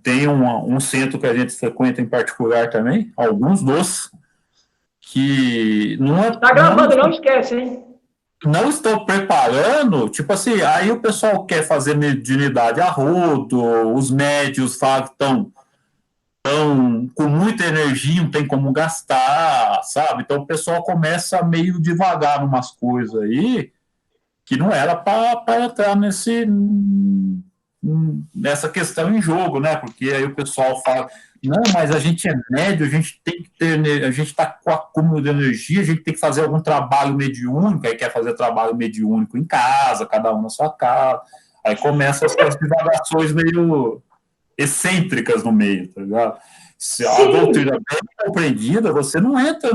S4: tem um centro que a gente frequenta em particular também, alguns dos, que não é...
S1: Está gravando, não esquece, hein?
S4: Não estão preparando, tipo assim, aí o pessoal quer fazer mediunidade a rodo, os médios falam que estão estão com muita energia, não tem como gastar, sabe? Então o pessoal começa meio devagar em umas coisas aí que não era para entrar nessa questão em jogo, né? Porque aí o pessoal fala, não, mas a gente é médio, a gente tem que ter, a gente está com acúmulo de energia, a gente tem que fazer algum trabalho mediúnico, aí quer fazer trabalho mediúnico em casa, cada um na sua casa, aí começam essas divagações meio excêntricas no meio, tá ligado? Se a doutrina bem compreendida, você não entra,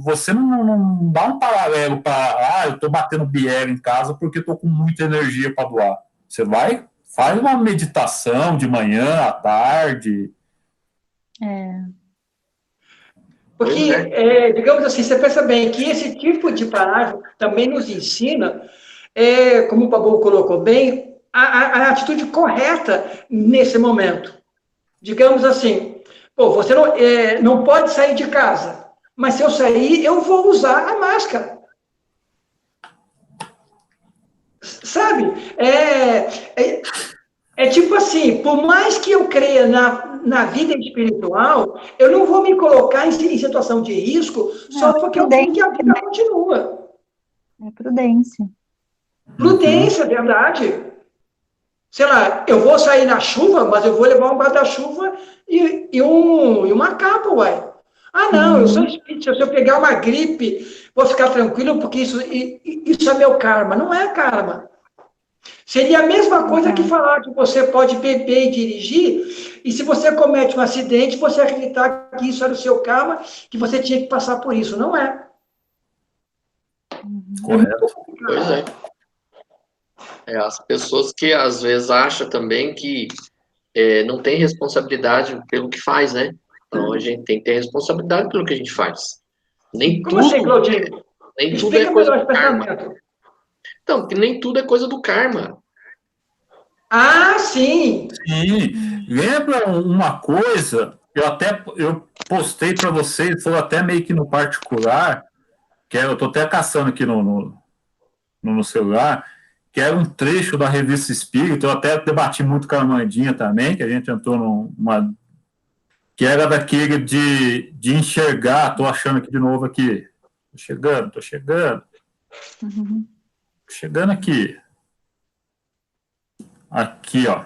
S4: você não dá um paralelo para, eu estou batendo biela em casa porque estou com muita energia para doar. Você vai, faz uma meditação de manhã, à tarde.
S1: Porque, digamos assim, você pensa bem que esse tipo de parágrafo também nos ensina, como o Babu colocou bem, a atitude correta nesse momento. Digamos assim, você não pode sair de casa, mas se eu sair, eu vou usar a máscara. Sabe? Tipo assim, por mais que eu creia na vida espiritual, eu não vou me colocar em situação de risco só porque eu tenho que a vida continua.
S2: É prudência.
S1: Prudência, verdade. Sei lá, eu vou sair na chuva, mas eu vou levar um guarda-chuva e uma capa, uai. Ah, não, eu sou espírita, se eu pegar uma gripe, vou ficar tranquilo, porque isso é meu karma. Não é karma. Seria a mesma coisa que falar que você pode beber e dirigir, e se você comete um acidente, você acreditar que isso era o seu karma, que você tinha que passar por isso. Não é.
S4: Correto.
S3: Pois é. As pessoas que às vezes acham também que não tem responsabilidade pelo que faz, né? Então a gente tem que ter responsabilidade pelo que a gente faz. Nem
S1: Como
S3: tudo,
S1: assim, Claudinho?
S3: nem tudo é coisa do karma. Então, porque nem tudo é coisa do karma.
S1: Ah, sim!
S4: Sim. Lembra uma coisa, eu postei para vocês, foi até meio que no particular, que eu estou até caçando aqui no celular, que era um trecho da Revista Espírita, eu até debati muito com a Amandinha também, que a gente entrou numa... que era daquele de enxergar, estou achando aqui de novo aqui, estou chegando aqui. Aqui, ó.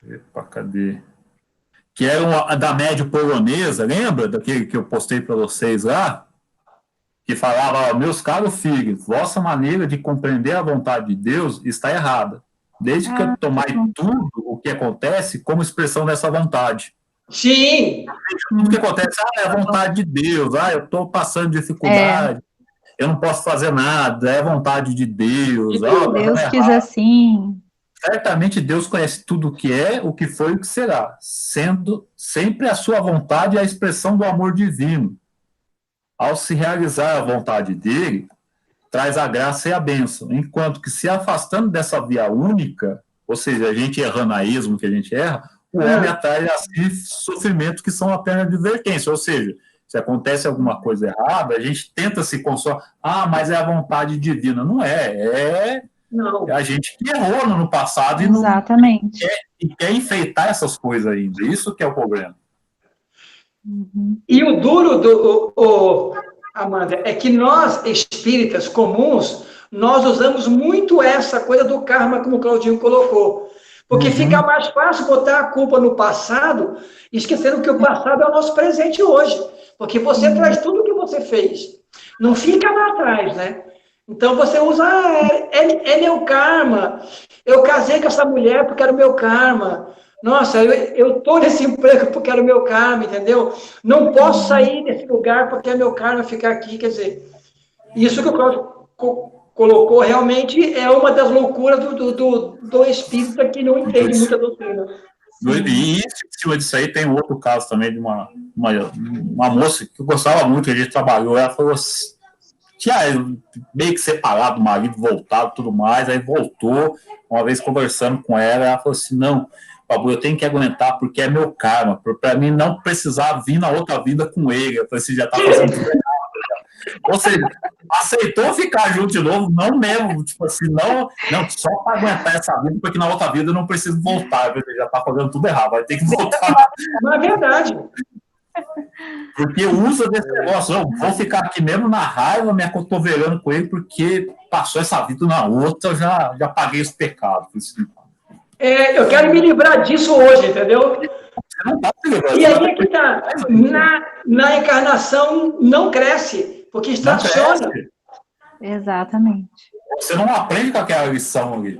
S4: Epa, cadê? Que era da médio polonesa, lembra daquele que eu postei para vocês lá? Que falava, meus caros filhos, vossa maneira de compreender a vontade de Deus está errada. Desde que eu tomai tudo o que acontece como expressão dessa vontade.
S1: Sim!
S4: Tudo que acontece, é a vontade de Deus, eu estou passando dificuldade, eu não posso fazer nada, é a vontade de Deus.
S2: Deus quis assim.
S4: Certamente Deus conhece tudo o que é, o que foi e o que será, sendo sempre a sua vontade a expressão do amor divino. Ao se realizar a vontade dele, traz a graça e a bênção, enquanto que se afastando dessa via única, ou seja, a gente errando a esmo que a gente erra, o homem atrai a si sofrimentos que são apenas advertência, ou seja, se acontece alguma coisa errada, a gente tenta se consolar, mas é a vontade divina. Não é a gente que errou no passado e quer enfeitar essas coisas ainda, isso que é o problema.
S1: E o duro Amanda, é que nós, espíritas comuns, nós usamos muito essa coisa do karma, como o Claudinho colocou. Porque fica mais fácil botar a culpa no passado, esquecendo que o passado é o nosso presente hoje. Porque você traz tudo o que você fez. Não fica lá atrás, né? Então você usa, é meu karma. Eu casei com essa mulher porque era o meu karma. Nossa, eu estou nesse emprego porque era o meu karma, entendeu? Não posso sair desse lugar porque é meu karma ficar aqui. Quer dizer, isso que o Cláudio colocou realmente é uma das loucuras do espírita que não entende muita doutrina.
S4: E em cima disso aí tem outro caso também de uma moça que eu gostava muito, que a gente trabalhou, ela falou assim, tinha meio que separado do marido, voltado tudo mais, aí voltou, uma vez conversando com ela falou assim, não, Babu, eu tenho que aguentar porque é meu karma, para mim não precisar vir na outra vida com ele. Eu falei assim, já tá fazendo tudo errado. Ou seja, aceitou ficar junto de novo, não mesmo, tipo assim, não só para aguentar essa vida, porque na outra vida eu não preciso voltar, você já está fazendo tudo errado, vai ter que voltar.
S1: Não é verdade.
S4: Porque usa desse negócio, eu vou ficar aqui mesmo na raiva, me acotovelando com ele, porque passou essa vida na outra, eu já paguei os pecados. Assim.
S1: Eu quero me livrar disso hoje, entendeu? E aí é que está. Na encarnação não cresce, porque estaciona.
S2: Exatamente.
S4: Você não aprende com aquela lição ali.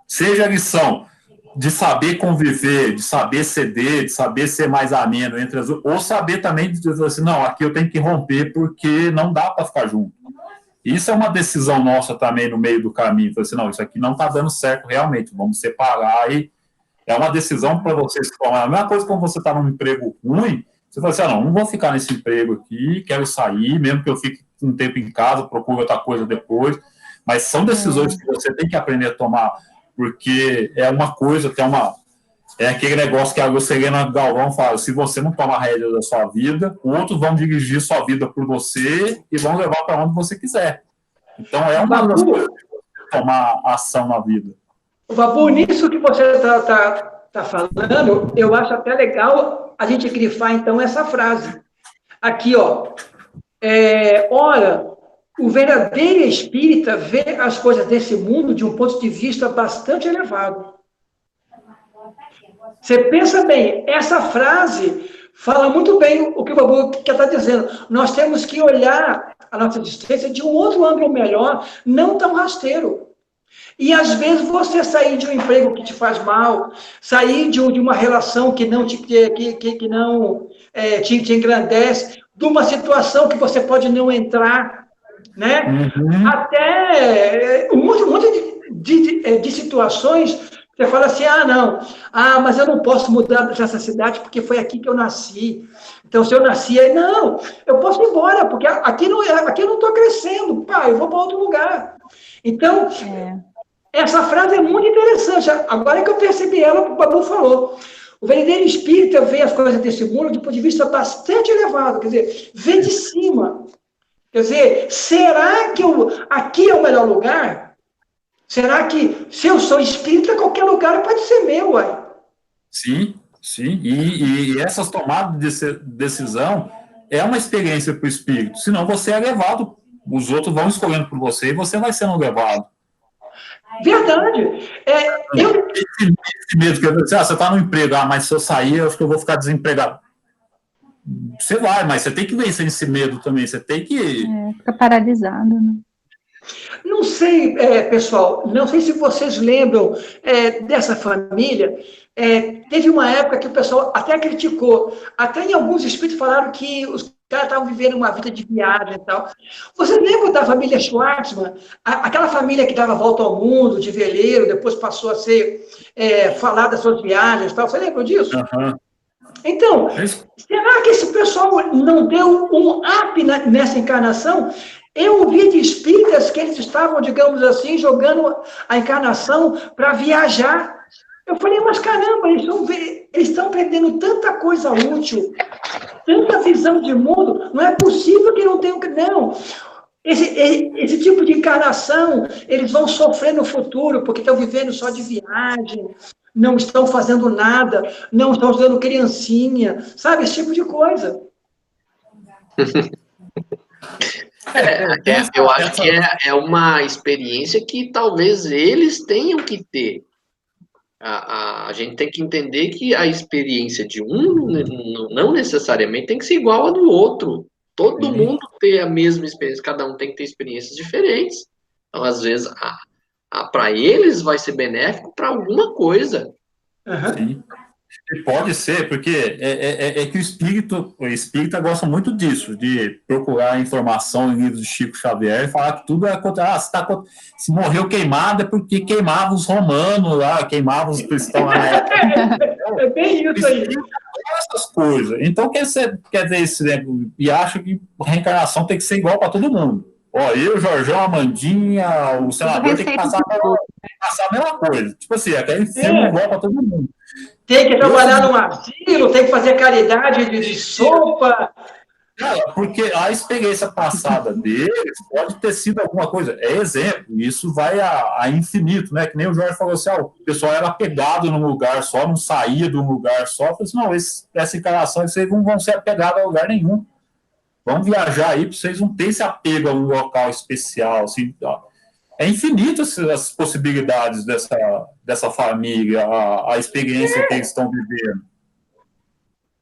S4: Seja a lição de saber conviver, de saber ceder, de saber ser mais ameno entre as outras, ou saber também de dizer assim, não, aqui eu tenho que romper porque não dá para ficar junto. Isso é uma decisão nossa também no meio do caminho. Então, assim, não, isso aqui não está dando certo realmente, vamos separar e é uma decisão para vocês tomar. A mesma coisa quando você está num emprego ruim, você fala assim, não vou ficar nesse emprego aqui, quero sair, mesmo que eu fique um tempo em casa, procure outra coisa depois, mas são decisões que você tem que aprender a tomar, porque é uma coisa que é aquele negócio que a Lucilena Galvão fala, se você não toma a rédea da sua vida, outros vão dirigir sua vida por você e vão levar para onde você quiser. Então é uma das coisas que você tomar ação na vida.
S1: Babu, nisso que você está falando, eu acho até legal a gente grifar, então, essa frase. Aqui, ó. Ora, o verdadeiro espírita vê as coisas desse mundo de um ponto de vista bastante elevado. Você pensa bem, essa frase fala muito bem o que o Babu está dizendo. Nós temos que olhar a nossa existência de um outro ângulo melhor, não tão rasteiro. E, às vezes, você sair de um emprego que te faz mal, sair de uma relação que não te engrandece, de uma situação que você pode não entrar, né? Uhum. Até um monte de situações, você fala assim, mas eu não posso mudar dessa cidade porque foi aqui que eu nasci. Então, se eu nasci aí, não, eu posso ir embora, porque aqui eu não estou crescendo, eu vou para outro lugar. Então, essa frase é muito interessante. Agora que eu percebi ela, o Babu falou. O verdadeiro espírita vê as coisas desse mundo de ponto de vista bastante elevado, quer dizer, vê de cima. Quer dizer, será que aqui é o melhor lugar? Será que, se eu sou espírita, qualquer lugar pode ser meu, ué?
S4: Sim. E essas tomadas de decisão é uma experiência para o espírito. Senão você é levado, os outros vão escolhendo por você e você vai sendo levado.
S1: Verdade.
S4: Esse medo que você está no emprego, mas se eu sair, eu acho que eu vou ficar desempregado. Você vai, mas você tem que vencer esse medo também, você tem que...
S2: Fica paralisado, né?
S1: Não sei, pessoal, não sei se vocês lembram dessa família, teve uma época que o pessoal até criticou, até em alguns espíritos falaram que os caras estavam vivendo uma vida de viagem e tal. Vocês lembram da família Schwartzman? Aquela família que dava volta ao mundo, de veleiro, depois passou a ser falar das suas viagens e tal. Você lembra disso?
S4: Uhum.
S1: Então, será que esse pessoal não deu um up nessa encarnação? Eu ouvi de espíritas que eles estavam, digamos assim, jogando a encarnação para viajar. Eu falei, mas caramba, eles estão aprendendo tanta coisa útil, tanta visão de mundo, não é possível que não tenham... Não, esse tipo de encarnação, eles vão sofrer no futuro, porque estão vivendo só de viagem, não estão fazendo nada, não estão usando criancinha, sabe, esse tipo de coisa.
S3: Eu acho que é uma experiência que talvez eles tenham que ter. A gente tem que entender que a experiência de um não necessariamente tem que ser igual a do outro. Todo mundo tem a mesma experiência, cada um tem que ter experiências diferentes. Então, às vezes, para eles vai ser benéfico para alguma coisa.
S4: Uhum. Sim. Pode ser, porque é que o espírita gosta muito disso, de procurar informação em livros de Chico Xavier e falar que tudo é contra. Se morreu queimado é porque queimava os romanos lá, queimava os cristãos na época.
S1: É bem isso aí.
S4: Essas coisas. Então, quer dizer isso, né? E acho que a reencarnação tem que ser igual para todo mundo. Eu, Jorjão, Amandinha, o senador tem que passar a mesma coisa. Tipo assim, aquele filme igual para todo mundo.
S1: Tem que trabalhar no asilo, tem que fazer caridade de sopa.
S4: Porque a experiência passada deles pode ter sido alguma coisa. É exemplo, isso vai a infinito, né? Que nem o Jorge falou assim, o pessoal era apegado num lugar só, não saía de um lugar só. Eu falei assim, não, essa encarnação, vocês não vão ser apegados a lugar nenhum. Vamos viajar aí, para vocês não terem esse apego a um local especial. Assim, é infinito as possibilidades dessa família, a experiência que eles estão vivendo.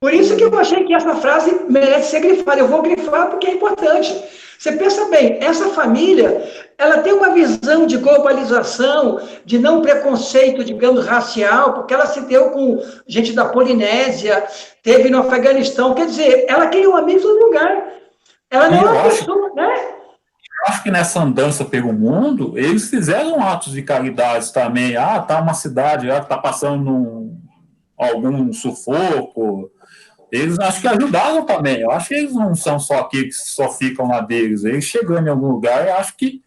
S1: Por isso que eu achei que essa frase merece ser grifada. Eu vou grifar porque é importante. Você pensa bem, essa família, ela tem uma visão de globalização, de não preconceito, digamos, racial, porque ela se deu com gente da Polinésia, teve no Afeganistão, quer dizer, ela criou amigos no lugar. Ela não é uma pessoa, né?
S4: Eu acho que nessa andança pelo mundo, eles fizeram atos de caridade também. Tá uma cidade que tá passando algum sufoco. Eles acho que ajudaram também. Eu acho que eles não são só aqueles que só ficam lá deles. Eles chegando em algum lugar, eu acho que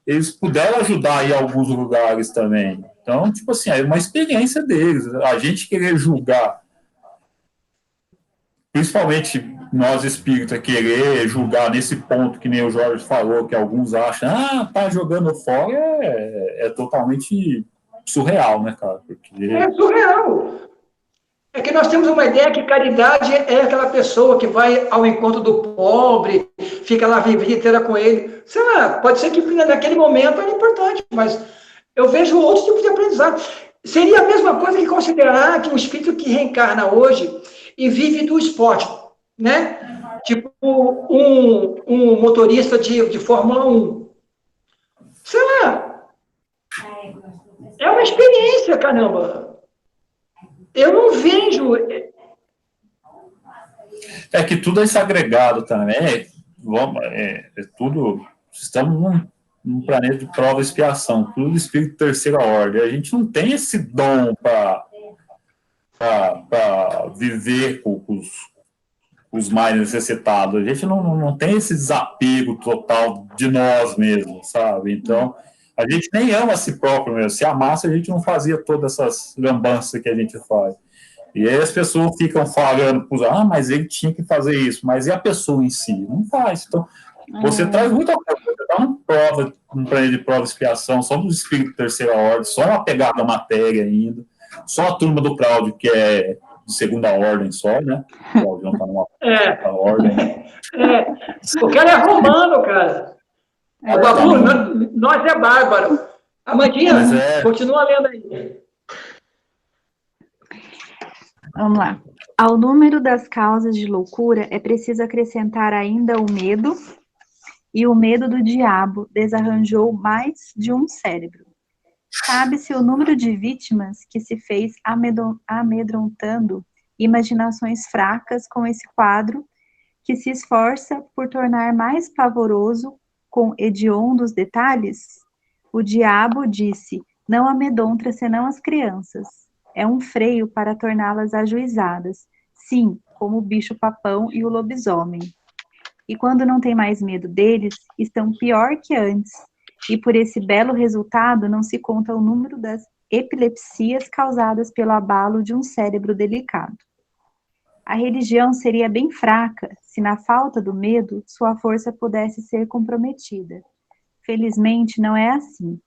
S4: eles puderam ajudar em alguns lugares também. Então, tipo assim, é uma experiência deles. A gente querer julgar, principalmente nós espíritas, querer julgar nesse ponto que nem o Jorge falou, que alguns acham, tá jogando fora, é totalmente surreal, né, cara? Porque...
S1: É surreal. É que nós temos uma ideia que caridade é aquela pessoa que vai ao encontro do pobre, fica lá a vida inteira com ele. Sei lá, pode ser que naquele momento era importante, mas eu vejo outros tipos de aprendizado. Seria a mesma coisa que considerar que um espírito que reencarna hoje e vive do esporte, né? Tipo um motorista de Fórmula 1. Sei lá. É uma experiência, caramba. Eu não vejo...
S4: É que tudo é agregado também. Tudo... Estamos num planeta de prova e expiação. Tudo espírito de terceira ordem. A gente não tem esse dom para viver com os mais necessitados. A gente não tem esse desapego total de nós mesmos, sabe? Então, a gente nem ama a si próprio mesmo. Se amasse, a gente não fazia todas essas lambanças que a gente faz. E aí as pessoas ficam falando, mas ele tinha que fazer isso. Mas e a pessoa em si? Não faz. Então, você traz muita coisa. Você está num planeta de prova e expiação, só dos espíritos de terceira ordem, só uma pegada matéria ainda, só a turma do Cláudio, que é de segunda ordem só, né? O Cláudio não está numa ordem.
S1: O cara é romano, cara. Nós é bárbaro. Amandinha, continua lendo aí.
S2: Vamos lá. Ao número das causas de loucura é preciso acrescentar ainda o medo, e o medo do diabo desarranjou mais de um cérebro. Sabe-se o número de vítimas que se fez amedrontando imaginações fracas com esse quadro, que se esforça por tornar mais pavoroso com hediondos detalhes? O diabo disse, não amedronta senão as crianças. É um freio para torná-las ajuizadas, sim, como o bicho-papão e o lobisomem. E quando não tem mais medo deles, estão pior que antes, e por esse belo resultado não se conta o número das epilepsias causadas pelo abalo de um cérebro delicado. A religião seria bem fraca se, na falta do medo, sua força pudesse ser comprometida. Felizmente, não é assim.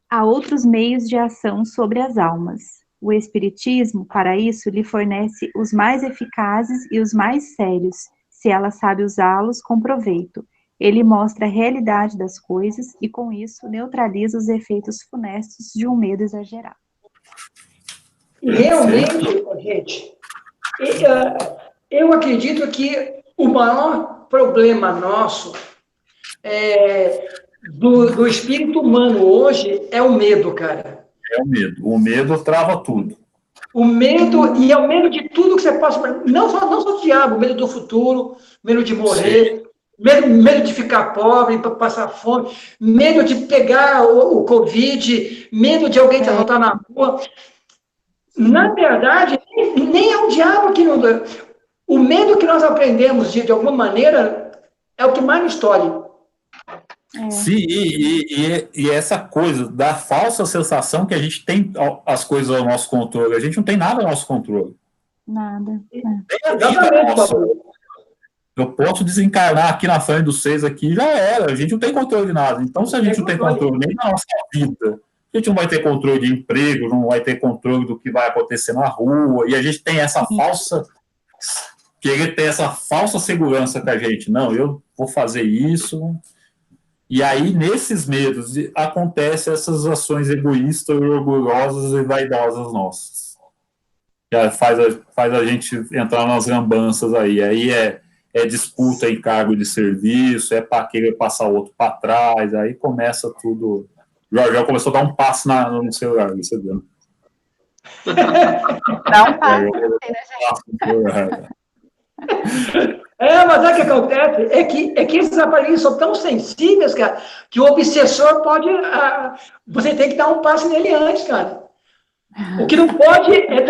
S2: Há outros meios de ação sobre as almas. O Espiritismo, para isso, lhe fornece os mais eficazes e os mais sérios, se ela sabe usá-los com proveito. Ele mostra a realidade das coisas e, com isso, neutraliza os efeitos funestos de um medo exagerado.
S1: Realmente, gente, eu acredito que o maior problema nosso do espírito humano hoje é o medo, cara.
S4: É o medo. O medo trava tudo.
S1: O medo, e é o medo de tudo que você possa... Não só do diabo, medo do futuro, medo de morrer, medo de ficar pobre, passar fome, medo de pegar o Covid, medo de alguém te assaltar na rua. Na verdade, nem é o diabo que não... O medo que nós aprendemos, de alguma maneira, é o que mais nos tolhe.
S4: Sim, e essa coisa da falsa sensação que a gente tem as coisas ao nosso controle. A gente não tem nada ao nosso controle.
S2: Nada.
S4: Tem a vida nossa. Eu posso desencarnar aqui na frente dos 6 aqui, já era. A gente não tem controle de nada. Então, se a gente não tem controle nem da nossa vida, a gente não vai ter controle de emprego, não vai ter controle do que vai acontecer na rua, e a gente tem essa falsa... Querer ter essa falsa segurança com a gente. Não, eu vou fazer isso... E aí, nesses medos, acontecem essas ações egoístas, orgulhosas e vaidosas nossas. Que faz a gente entrar nas lambanças aí. Aí é disputa em cargo de serviço, é para querer passar o outro para trás, aí começa tudo... Já começou a dar um passo no celular, você viu?
S2: Dá um passo, né, gente?
S1: Mas o que acontece é que esses aparelhos são tão sensíveis, cara, que o obsessor pode... você tem que dar um passo nele antes, cara. O que não pode é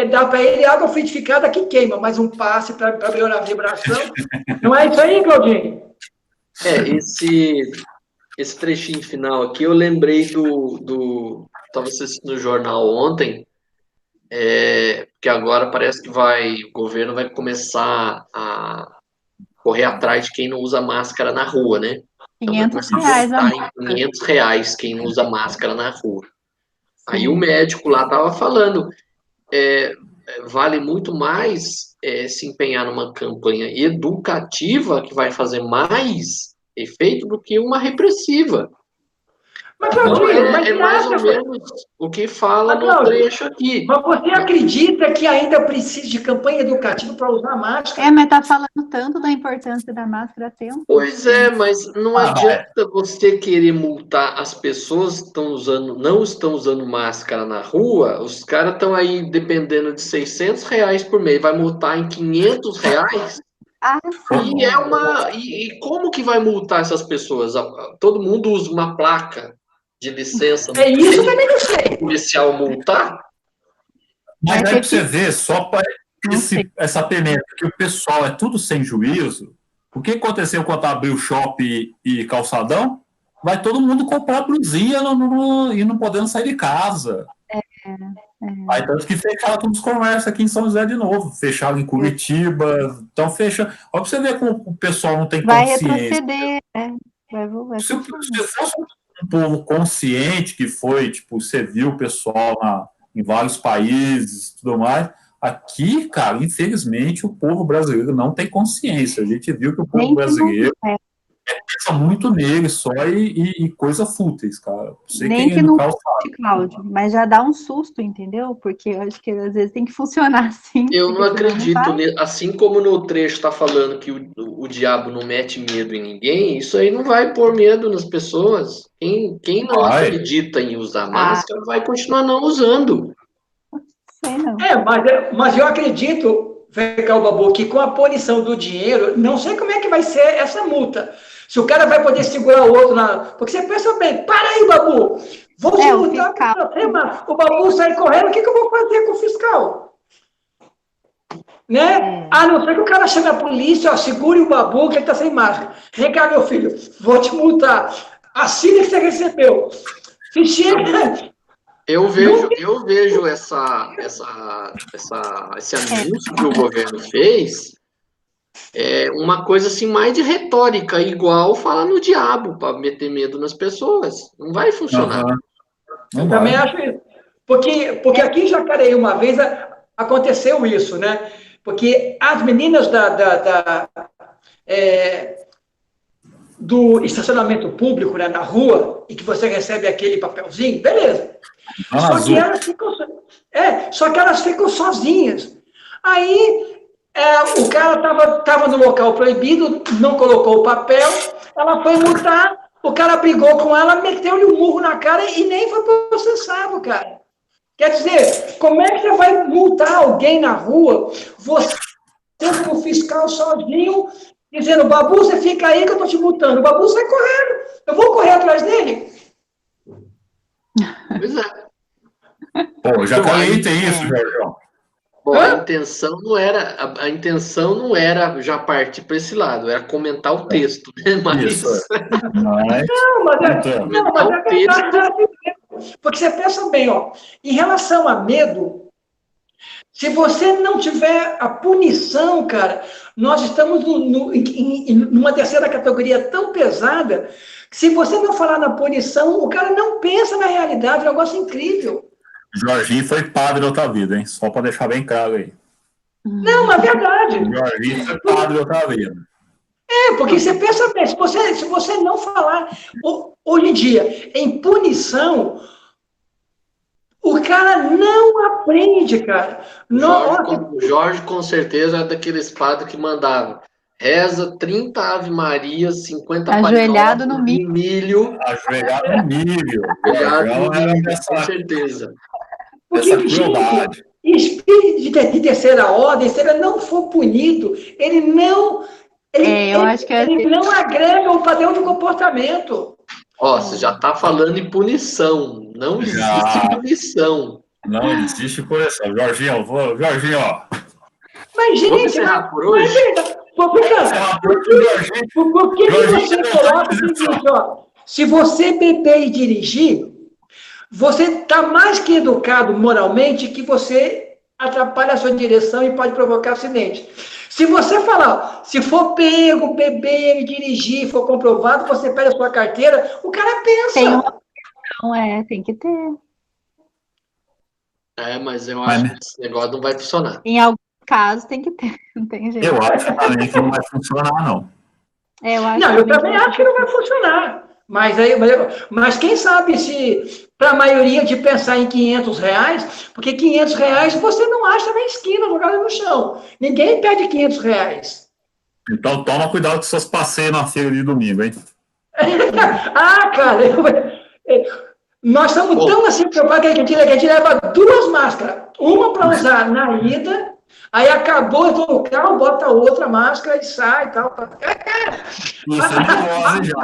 S1: dar para ele água frutificada que queima, mas um passe para melhorar a vibração. Não é isso aí, Claudinho?
S3: Esse trechinho final aqui, eu lembrei estava assistindo no jornal ontem, que agora parece que o governo vai começar a correr atrás de quem não usa máscara na rua, né? Então vai começar a voltar em R$500 quem não usa máscara na rua. Aí o médico lá estava falando, vale muito mais se empenhar numa campanha educativa que vai fazer mais efeito do que uma repressiva.
S1: Mas, Claudinho,
S3: é mais ou menos o que fala no trecho aqui.
S1: Mas você acredita que ainda precisa de campanha educativa para usar máscara?
S2: Mas tá falando tanto da importância da máscara há tempo.
S3: Pois é, mas não adianta você querer multar as pessoas que não estão usando máscara na rua, os caras estão aí dependendo de R$600 por mês, vai multar em R$500? E como que vai multar essas pessoas? Todo mundo usa uma placa de licença.
S1: Isso também não sei.
S3: Policial multar?
S4: Mas aí pra você ver, só para essa pimenta, que o pessoal é tudo sem juízo. O que aconteceu quando abriu shopping e calçadão? Vai todo mundo comprar blusinha e não podendo sair de casa. Aí tanto que fecharam todos os comércios aqui em São José de novo. Fecharam em Curitiba. Então fecha. Olha pra você ver como o pessoal não tem consciência.
S2: Vai retroceder.
S4: Se fosse um povo consciente que foi, tipo, você viu o pessoal em vários países e tudo mais. Aqui, cara, infelizmente, o povo brasileiro não tem consciência. A gente viu que o povo brasileiro pensa muito nele só e coisa fúteis, cara. Você
S2: nem que não Cláudio, mas já dá um susto, entendeu? Porque eu acho que às vezes tem que funcionar assim.
S3: Eu não acredito, assim como no trecho está falando que o diabo não mete medo em ninguém, isso aí não vai pôr medo nas pessoas. Quem não acredita em usar máscara vai continuar não usando.
S2: Sei não.
S1: Mas eu acredito, Babu, que com a punição do dinheiro, não sei como é que vai ser essa multa. Se o cara vai poder segurar o outro Porque você pensa bem, para aí, Babu! Vou te multar com você, mas o Babu sai correndo, o que eu vou fazer com o fiscal? Né? A não ser que o cara chame a polícia, segure o Babu, que ele está sem máscara. Vem cá, meu filho, vou te multar. Assina que você recebeu. Se chega...
S3: Eu vejo esse anúncio que o governo fez uma coisa assim mais de retórica, igual falar no diabo para meter medo nas pessoas. Não vai funcionar.
S1: Eu também acho isso. Porque aqui em Jacareí uma vez aconteceu isso, né? Porque as meninas do estacionamento público, né, na rua, e que você recebe aquele papelzinho, beleza. Só que elas ficam sozinhas. Aí o cara estava no local proibido, não colocou o papel, ela foi multar, o cara brigou com ela, meteu-lhe um murro na cara e nem foi processado, cara. Quer dizer, como é que você vai multar alguém na rua, você como fiscal sozinho, dizendo, Babu, você fica aí que eu tô te multando. O Babu sai correndo. Eu vou correr atrás dele.
S3: Pois é.
S4: Pô, Jacareí tem isso, Jorge.
S3: Bom, a intenção não era já partir para esse lado, era comentar o texto, né? Mas...
S1: Porque você pensa bem, ó, em relação a medo, Se você não tiver a punição, cara, nós estamos numa terceira categoria tão pesada que se você não falar na punição, o cara não pensa na realidade, é um negócio incrível.
S4: Jorginho foi padre outra vida, hein? Só para deixar bem claro aí.
S1: Não, é verdade.
S4: Jorginho foi padre outra vida.
S1: Porque você pensa bem, se você não falar, hoje em dia, em punição, o cara não aprende, cara.
S3: Jorge, com certeza, é daqueles padres que mandavam. Reza 30 Ave Marias, 50
S2: ajoelhado no milho.
S4: Ajoelhado no milho.
S3: Com certeza.
S1: Porque, gente, espírito de terceira ordem, se ele não for punido, ele não agrega o padrão de comportamento.
S3: Você já está falando em punição. Não existe punição.
S4: Não existe punição. Jorginho, ó.
S1: Mas, gente,
S3: vamos encerrar por hoje?
S1: Por que você coloca o seguinte, se você beber e dirigir, você está mais que educado moralmente que você atrapalha a sua direção e pode provocar acidente. Se você falar, se for pego, beber e dirigir, for comprovado, você perde a sua carteira, o cara pensa.
S2: Tem que ter.
S3: Mas eu acho que esse negócio não vai funcionar.
S2: Em alguns casos tem que ter, não tem jeito.
S4: Eu acho também que não vai funcionar, não.
S1: Eu também acho que não vai funcionar. Mas quem sabe se, para a maioria, de pensar em R$500, porque R$500 você não acha na esquina, jogado no chão. Ninguém pede R$500.
S4: Então toma cuidado com seus passeios na feira de domingo, hein?
S1: Cara, nós estamos tão assim preocupados que a gente leva 2 máscaras. Uma para usar na ida, aí acabou, eu tô no carro, bota outra máscara e sai e tal.
S4: Isso é de já.